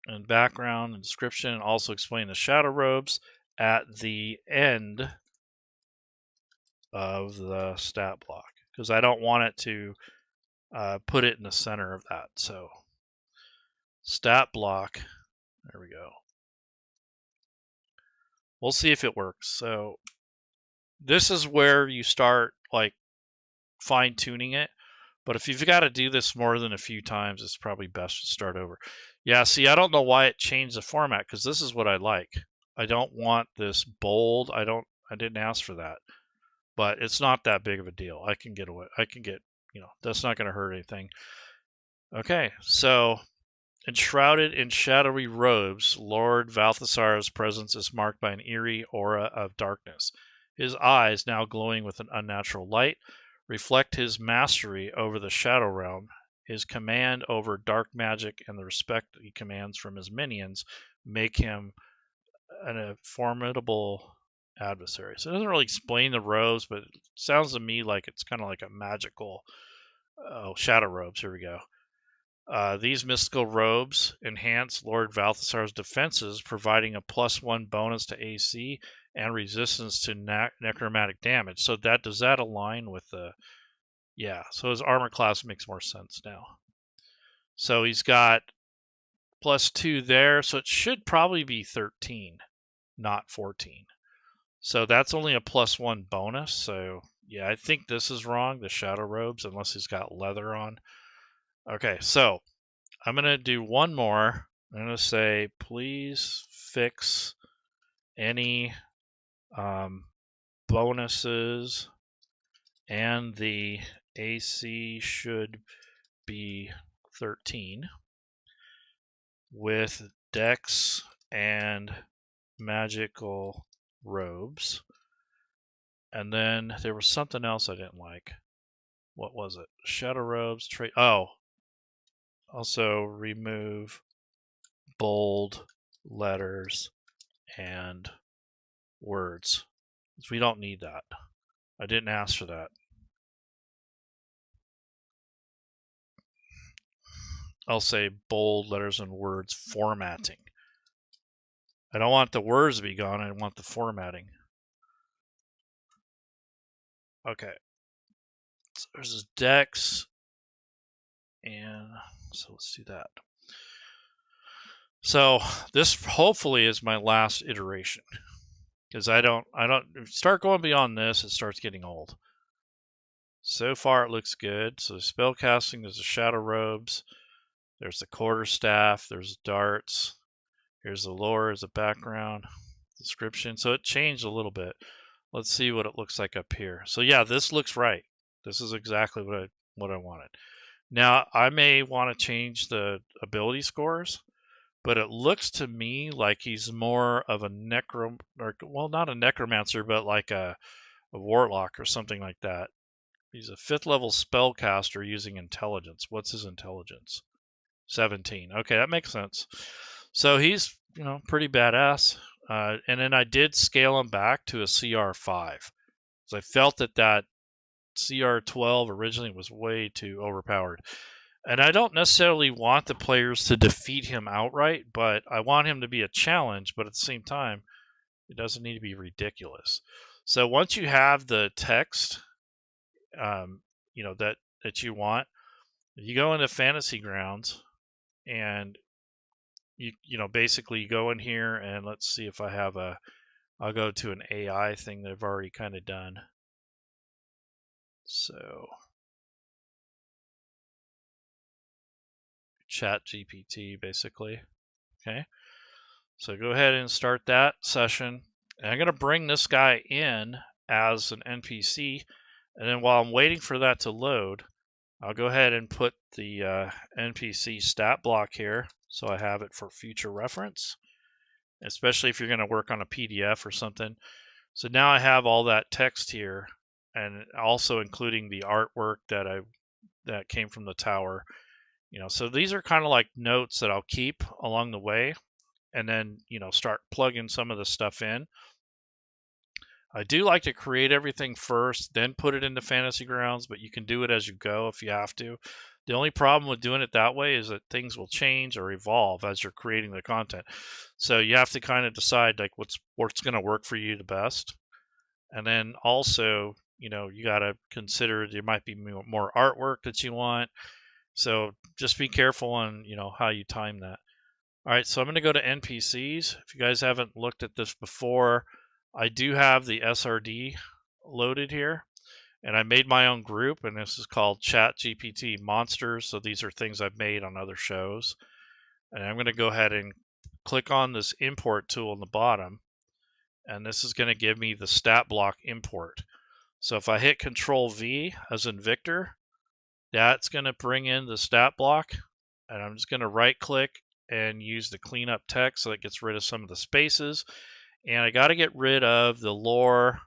and background and description, and also explain the shadow robes at the end of the stat block, because I don't want it to put it in the center of that. So stat block, there we go. We'll see if it works. So this is where you start like fine tuning it. But if you've got to do this more than a few times, it's probably best to start over. Yeah, see, I don't know why it changed the format, because this is what I like. I don't want this bold. I didn't ask for that. But it's not that big of a deal. I can get away. That's not going to hurt anything. Okay, so enshrouded in shadowy robes, Lord Balthasar's presence is marked by an eerie aura of darkness. His eyes, now glowing with an unnatural light, reflect his mastery over the shadow realm. His command over dark magic and the respect he commands from his minions make him a formidable adversary. So it doesn't really explain the robes, but it sounds to me like it's kind of like a magical shadow robes. Here we go. These mystical robes enhance Lord Balthasar's defenses, providing a +1 bonus to AC and resistance to necromantic damage. So does that align with the? Yeah. So his armor class makes more sense now. So he's got +2 there, so it should probably be 13, not 14. So that's only a +1 bonus. So yeah, I think this is wrong, the shadow robes, unless he's got leather on. Okay, so I'm going to do one more. I'm going to say, please fix any bonuses, and the AC should be 13 with dex and magical robes. And then there was something else I didn't like. What was it? Shadow robes, also remove bold letters and words. We don't need that. I didn't ask for that. I'll say bold letters and words formatting. I don't want the words to be gone. I want the formatting. Okay. So there's this dex, and so let's do that. So this hopefully is my last iteration, because I don't start going beyond this, it starts getting old. So far it looks good. So spellcasting, there's the shadow robes, there's the quarterstaff, there's darts, here's the lore as a background description. So it changed a little bit. Let's see what it looks like up here. So yeah, this looks right. This is exactly what what I wanted. Now, I may want to change the ability scores, but it looks to me like he's more of a well, not a necromancer, but like a warlock or something like that. He's a 5th level spellcaster using intelligence. What's his intelligence? 17. Okay, that makes sense. So he's, pretty badass. And then I did scale him back to a CR5. So I felt that CR12 originally was way too overpowered. And I don't necessarily want the players to defeat him outright, but I want him to be a challenge, but at the same time, it doesn't need to be ridiculous. So once you have the text, that you want, you go into Fantasy Grounds, and basically you go in here, and let's see if I'll go to an AI thing that I've already kind of done. So Chat GPT, basically. Okay. So go ahead and start that session. And I'm going to bring this guy in as an NPC. And then while I'm waiting for that to load, I'll go ahead and put the NPC stat block here so I have it for future reference, especially if you're going to work on a PDF or something. So now I have all that text here, and also including the artwork that came from the tower. So these are kind of like notes that I'll keep along the way, and then start plugging some of the stuff in. I do like to create everything first, then put it into Fantasy Grounds, but you can do it as you go if you have to. The only problem with doing it that way is that things will change or evolve as you're creating the content. So you have to kind of decide like what's going to work for you the best. And then also, you got to consider there might be more artwork that you want. So just be careful on, how you time that. All right, so I'm going to go to NPCs. If you guys haven't looked at this before, I do have the SRD loaded here, and I made my own group, and this is called Chat GPT Monsters. So these are things I've made on other shows. And I'm going to go ahead and click on this import tool in the bottom, and this is going to give me the stat block import. So if I hit Control V as in Victor, that's going to bring in the stat block, and I'm just going to right click and use the cleanup text so it gets rid of some of the spaces. And I got to get rid of the lore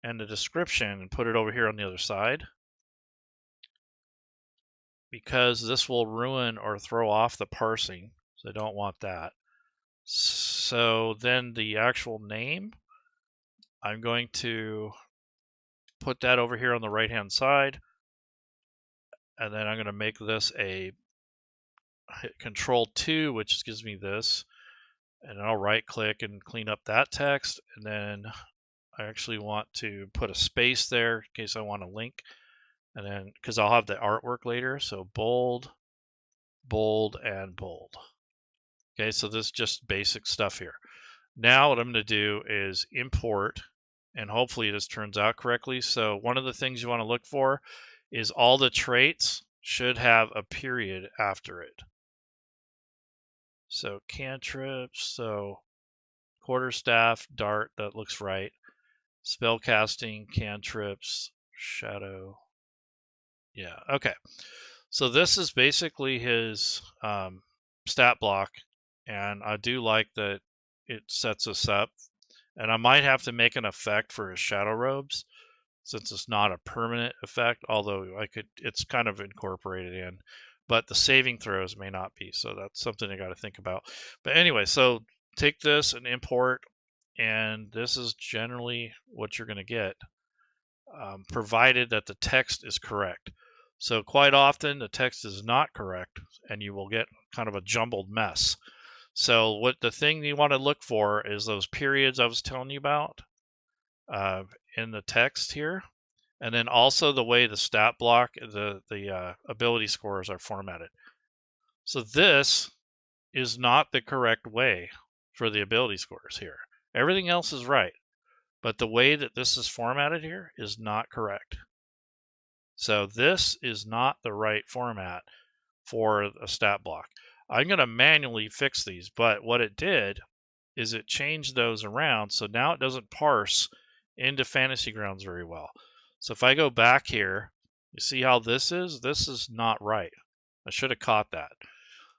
and the description and put it over here on the other side, because this will ruin or throw off the parsing. So I don't want that. So then the actual name, I'm going to put that over here on the right hand side, and then I'm going to make this hit Control 2, which gives me this, and I'll right click and clean up that text, and then I actually want to put a space there in case I want to link, and then because I'll have the artwork later, so bold, bold, and bold. Okay, so this is just basic stuff here. Now what I'm going to do is import, and hopefully this turns out correctly. So one of the things you want to look for is all the traits should have a period after it. So cantrips, so quarterstaff, dart, that looks right. Spellcasting, cantrips, shadow. Yeah, okay. So this is basically his stat block, and I do like that it sets us up. And I might have to make an effect for his shadow robes, since it's not a permanent effect, although it's kind of incorporated in, but the saving throws may not be. So that's something I got to think about. But anyway, so take this and import, and this is generally what you're going to get, provided that the text is correct. So quite often the text is not correct, and you will get kind of a jumbled mess. So what the thing you want to look for is those periods I was telling you about in the text here, and then also the way the stat block, the ability scores are formatted. So this is not the correct way for the ability scores here. Everything else is right, but the way that this is formatted here is not correct. So this is not the right format for a stat block. I'm going to manually fix these, but what it did is it changed those around, so now it doesn't parse into Fantasy Grounds very well. So if I go back here You see how this is? This is not right. I should have caught that.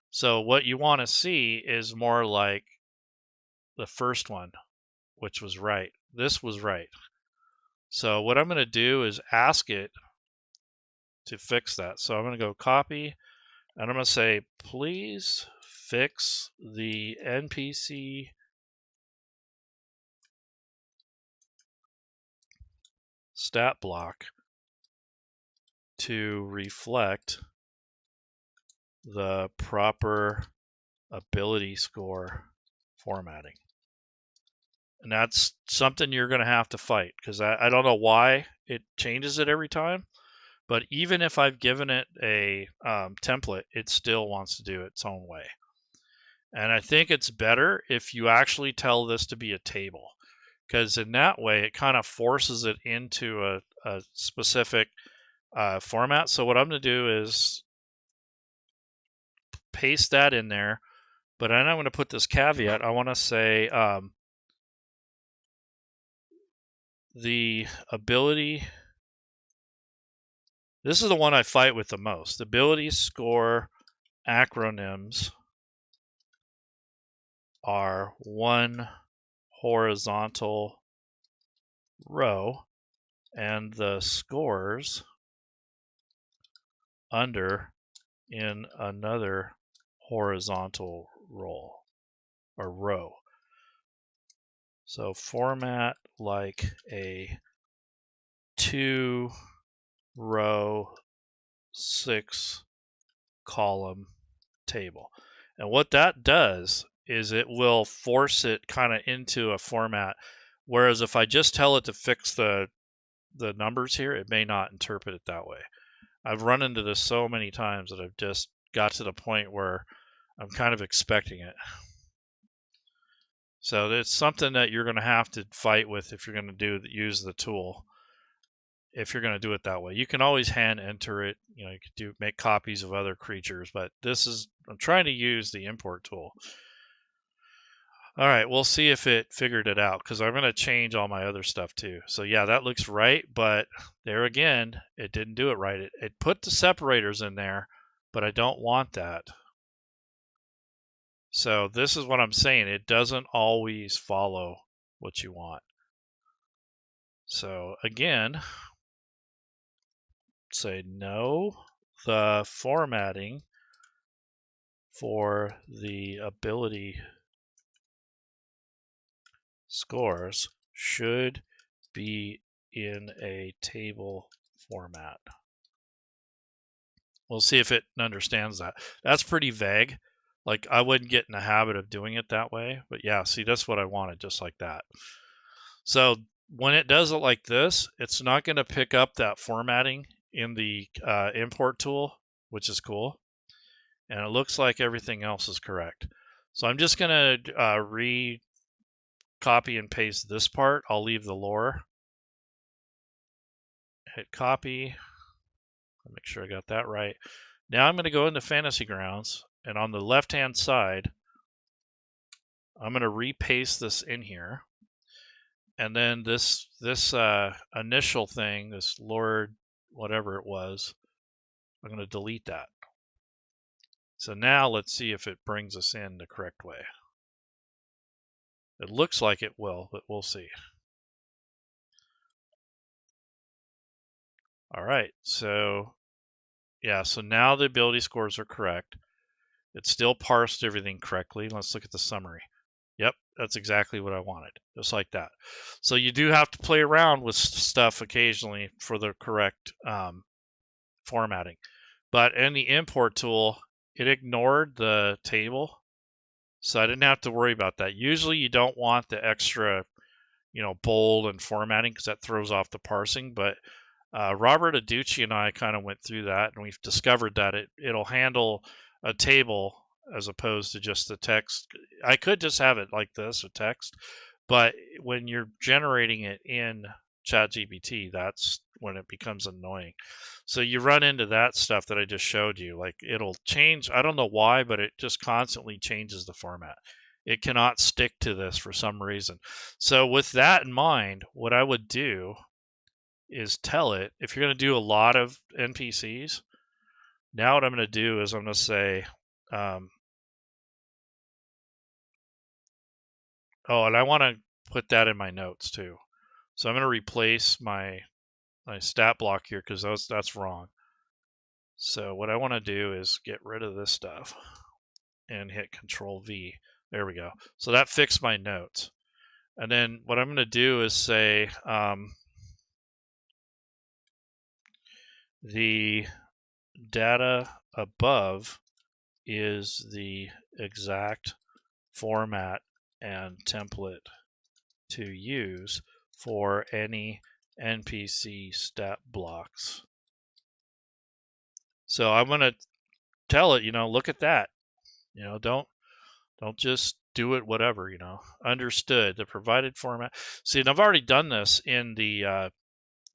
So what you want to see is more like the first one, which was right. This was right. So what I'm going to do is ask it to fix that. So I'm going to go copy, and I'm going to say, please fix the NPC stat block to reflect the proper ability score formatting. And that's something you're going to have to fight, because I don't know why it changes it every time. But even if I've given it a template, it still wants to do it its own way. And I think it's better if you actually tell this to be a table, because in that way it kind of forces it into a specific format. So what I'm going to do is paste that in there, but then I'm going to put this caveat. I want to say the ability, this is the one I fight with the most. Ability score acronyms are one horizontal row, and the scores under in another horizontal row. So format like a 2-row 6-column table. And what that does is it will force it kind of into a format, whereas if I just tell it to fix the numbers here, it may not interpret it that way. I've run into this so many times that I've just got to the point where I'm kind of expecting it. So it's something that you're going to have to fight with if you're going to use the tool. If you're going to do it that way, you can always hand enter it. You know, you could make copies of other creatures, but I'm trying to use the import tool. All right, we'll see if it figured it out, because I'm going to change all my other stuff too. So yeah, that looks right, but there again, it didn't do it right. It put the separators in there, but I don't want that. So this is what I'm saying. It doesn't always follow what you want. So again, say no, the formatting for the ability scores should be in a table format. We'll see if it understands that. That's pretty vague. Like, I wouldn't get in the habit of doing it that way, but yeah, see, that's what I wanted, just like that. So when it does it like this, it's not going to pick up that formatting in the import tool, which is cool. And it looks like everything else is correct. So I'm just going to copy and paste this part. I'll leave the lore. Hit copy. I'll make sure I got that right. Now I'm going to go into Fantasy Grounds, and on the left-hand side, I'm going to repaste this in here. And then this initial thing, this Lord, whatever it was, I'm going to delete that. So now let's see if it brings us in the correct way. It looks like it will, but we'll see. All right, so yeah, so now the ability scores are correct. It still parsed everything correctly. Let's look at the summary. Yep, that's exactly what I wanted, just like that. So you do have to play around with stuff occasionally for the correct formatting. But in the import tool, it ignored the table, so I didn't have to worry about that. Usually you don't want the extra, bold and formatting, because that throws off the parsing. But Robert Aducci and I kind of went through that, and we've discovered that it'll handle a table as opposed to just the text. I could just have it like this, a text, but when you're generating it in Chat GPT, that's when it becomes annoying. So you run into that stuff that I just showed you. Like, it'll change. I don't know why, but it just constantly changes the format. It cannot stick to this for some reason. So with that in mind, what I would do is tell it, if you're going to do a lot of NPCs, now what I'm going to do is I'm going to say, oh, and I want to put that in my notes too. So I'm going to replace my stat block here because that's wrong. So what I want to do is get rid of this stuff and hit Control V. There we go. So that fixed my notes. And then what I'm going to do is say the data above is the exact format and template to use for any NPC stat blocks. So I'm going to tell it, look at that. Don't just do it whatever, Understood. The provided format. See, and I've already done this in the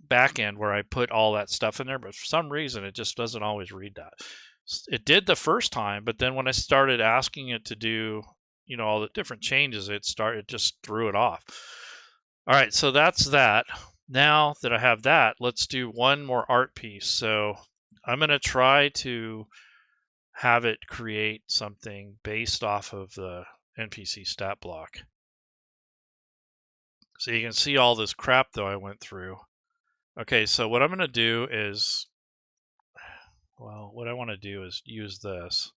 back end where I put all that stuff in there, but for some reason it just doesn't always read that. It did the first time, but then when I started asking it to do, all the different changes, it just threw it off. All right, so that's that. Now that I have that, let's do one more art piece. So I'm going to try to have it create something based off of the NPC stat block. So you can see all this crap though I went through. Okay, so what I'm going to do is, what I want to do is use this.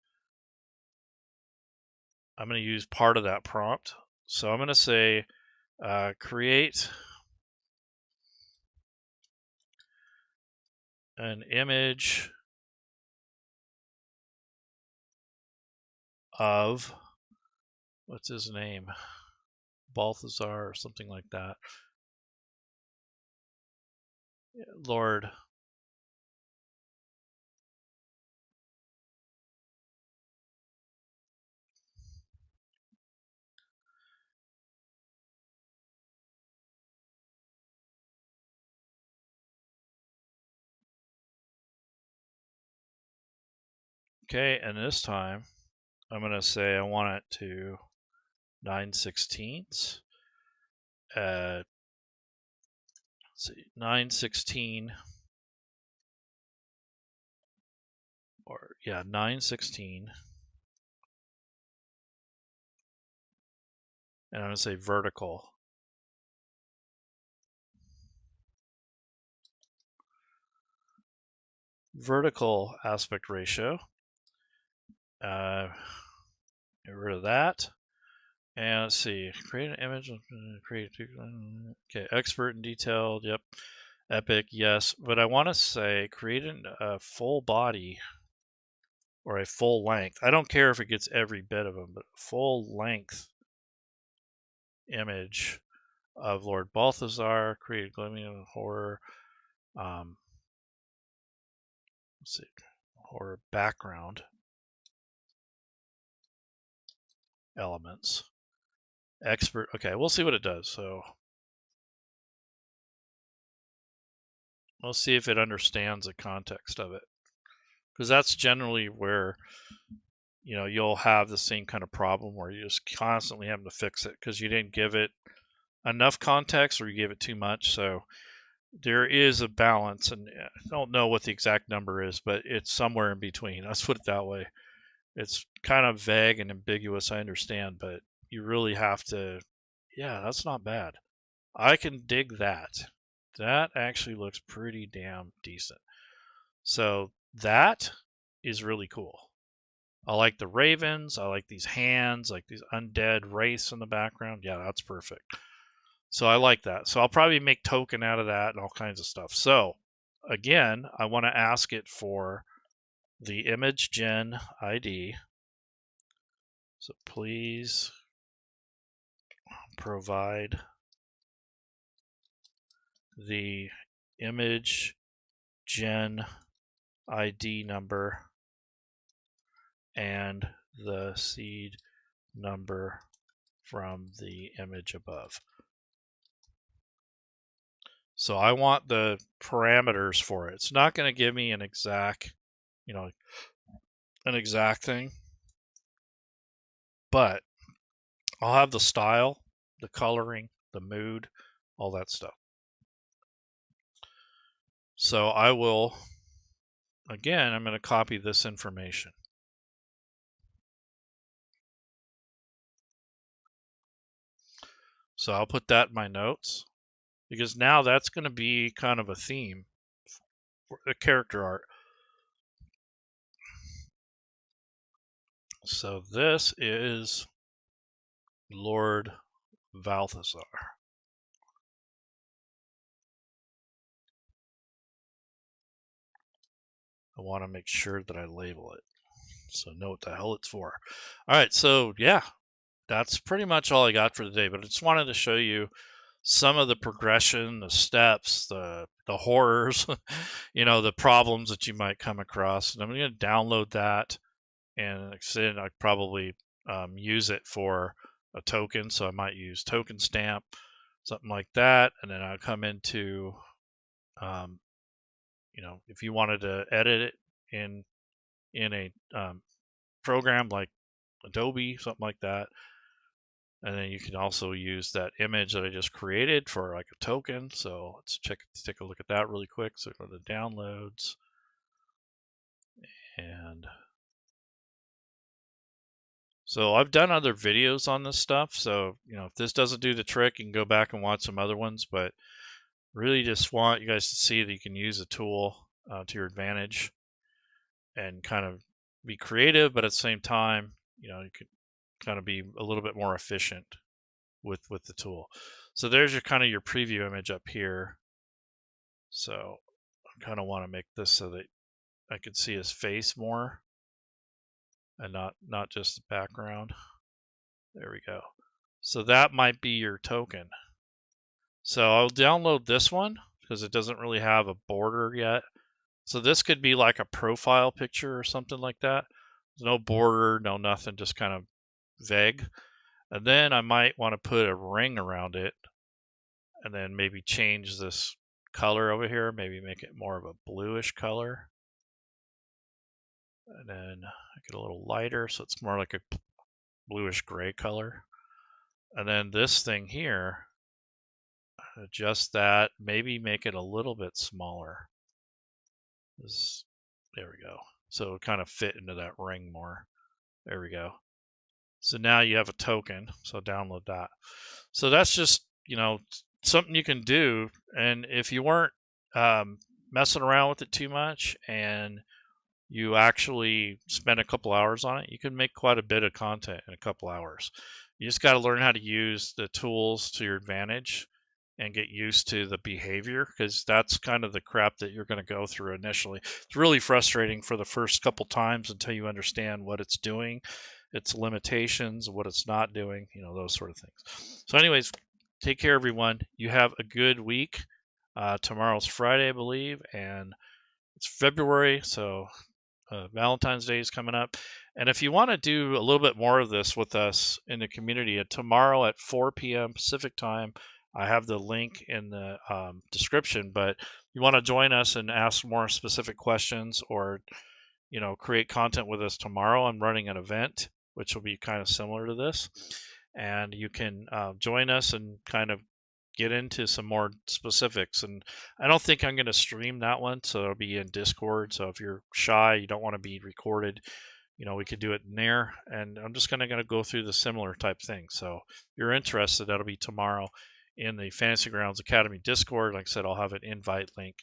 I'm going to use part of that prompt. So I'm going to say create an image of, what's his name? Balthazar or something like that. Lord. Okay, and this time I'm going to say I want it to 9/16. Let's see, 9/16, or yeah, 9/16. And I'm going to say vertical. Vertical aspect ratio. Get rid of that. And let's see, create an image, create, okay, expert and detailed, yep. Epic, yes. But I want to say create a full body or a full length. I don't care if it gets every bit of them, but full length image of Lord Balthazar, create gleaming horror, let's see, horror background elements. Expert, okay, we'll see what it does. So we'll see if it understands the context of it, because that's generally where you'll have the same kind of problem where you're just constantly having to fix it because you didn't give it enough context or you gave it too much. So there is a balance, and I don't know what the exact number is, but it's somewhere in between. Let's put it that way. It's kind of vague and ambiguous, I understand, but you really have to, yeah, that's not bad. I can dig that. That actually looks pretty damn decent. So that is really cool. I like the ravens. I like these hands, like these undead wraiths in the background. Yeah, that's perfect. So I like that. So I'll probably make token out of that and all kinds of stuff. So again, I want to ask it for the image gen ID. So please provide the image gen ID number and the seed number from the image above. So I want the parameters for it. It's not going to give me an exact, an exact thing, but I'll have the style, the coloring, the mood, all that stuff. So I will, again, I'm going to copy this information. So I'll put that in my notes, because now that's going to be kind of a theme for the character art. So this is Lord Balthazar. I want to make sure that I label it so know what the hell it's for. All right, so yeah, that's pretty much all I got for today, but I just wanted to show you some of the progression, the steps, the horrors, the problems that you might come across. And I'm going to download that, and like I said, I probably use it for a token, so I might use token stamp, something like that, and then I'll come into um, if you wanted to edit it in a program like Adobe, something like that. And then you can also use that image that I just created for like a token. So let's take a look at that really quick. So go to downloads, and so I've done other videos on this stuff. So, if this doesn't do the trick, you can go back and watch some other ones, but really just want you guys to see that you can use a tool to your advantage and kind of be creative, but at the same time, you can kind of be a little bit more efficient with the tool. So there's your kind of your preview image up here. So I kind of want to make this so that I can see his face more and not just the background. There we go. So that might be your token. So I'll download this one because it doesn't really have a border yet. So this could be like a profile picture or something like that. There's no border, no nothing, just kind of vague. And then I might want to put a ring around it, and then maybe change this color over here, maybe make it more of a bluish color. And then I get a little lighter, so it's more like a bluish gray color. And then this thing here, adjust that, maybe make it a little bit smaller. There we go. So it kind of fit into that ring more. There we go. So now you have a token, so download that. So that's just, something you can do. And if you weren't messing around with it too much and you actually spend a couple hours on it, you can make quite a bit of content in a couple hours. You just got to learn how to use the tools to your advantage and get used to the behavior, because that's kind of the crap that you're going to go through initially. It's really frustrating for the first couple times until you understand what it's doing, its limitations, what it's not doing, those sort of things. So anyways, take care, everyone. You have a good week. Tomorrow's Friday, I believe, and it's February, so Valentine's Day is coming up. And if you want to do a little bit more of this with us in the community, tomorrow at 4 p.m. Pacific time, I have the link in the description. But you want to join us and ask more specific questions, or create content with us tomorrow. I'm running an event which will be kind of similar to this, and you can join us and kind of get into some more specifics. And I don't think I'm going to stream that one, so it'll be in Discord. So if you're shy, you don't want to be recorded, we could do it in there. And I'm just going to go through the similar type thing. So if you're interested, that'll be tomorrow in the Fantasy Grounds Academy Discord. Like I said, I'll have an invite link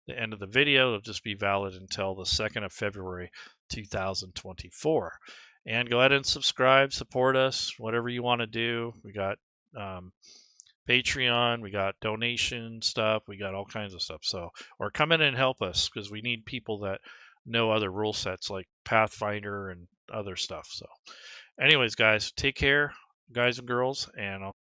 at the end of the video. It'll just be valid until the 2nd of February 2024. And go ahead and subscribe, support us, whatever you want to do. We got Patreon, we got donation stuff, we got all kinds of stuff. So, or come in and help us, because we need people that know other rule sets like Pathfinder and other stuff. So anyways, guys, take care, guys and girls, and I'll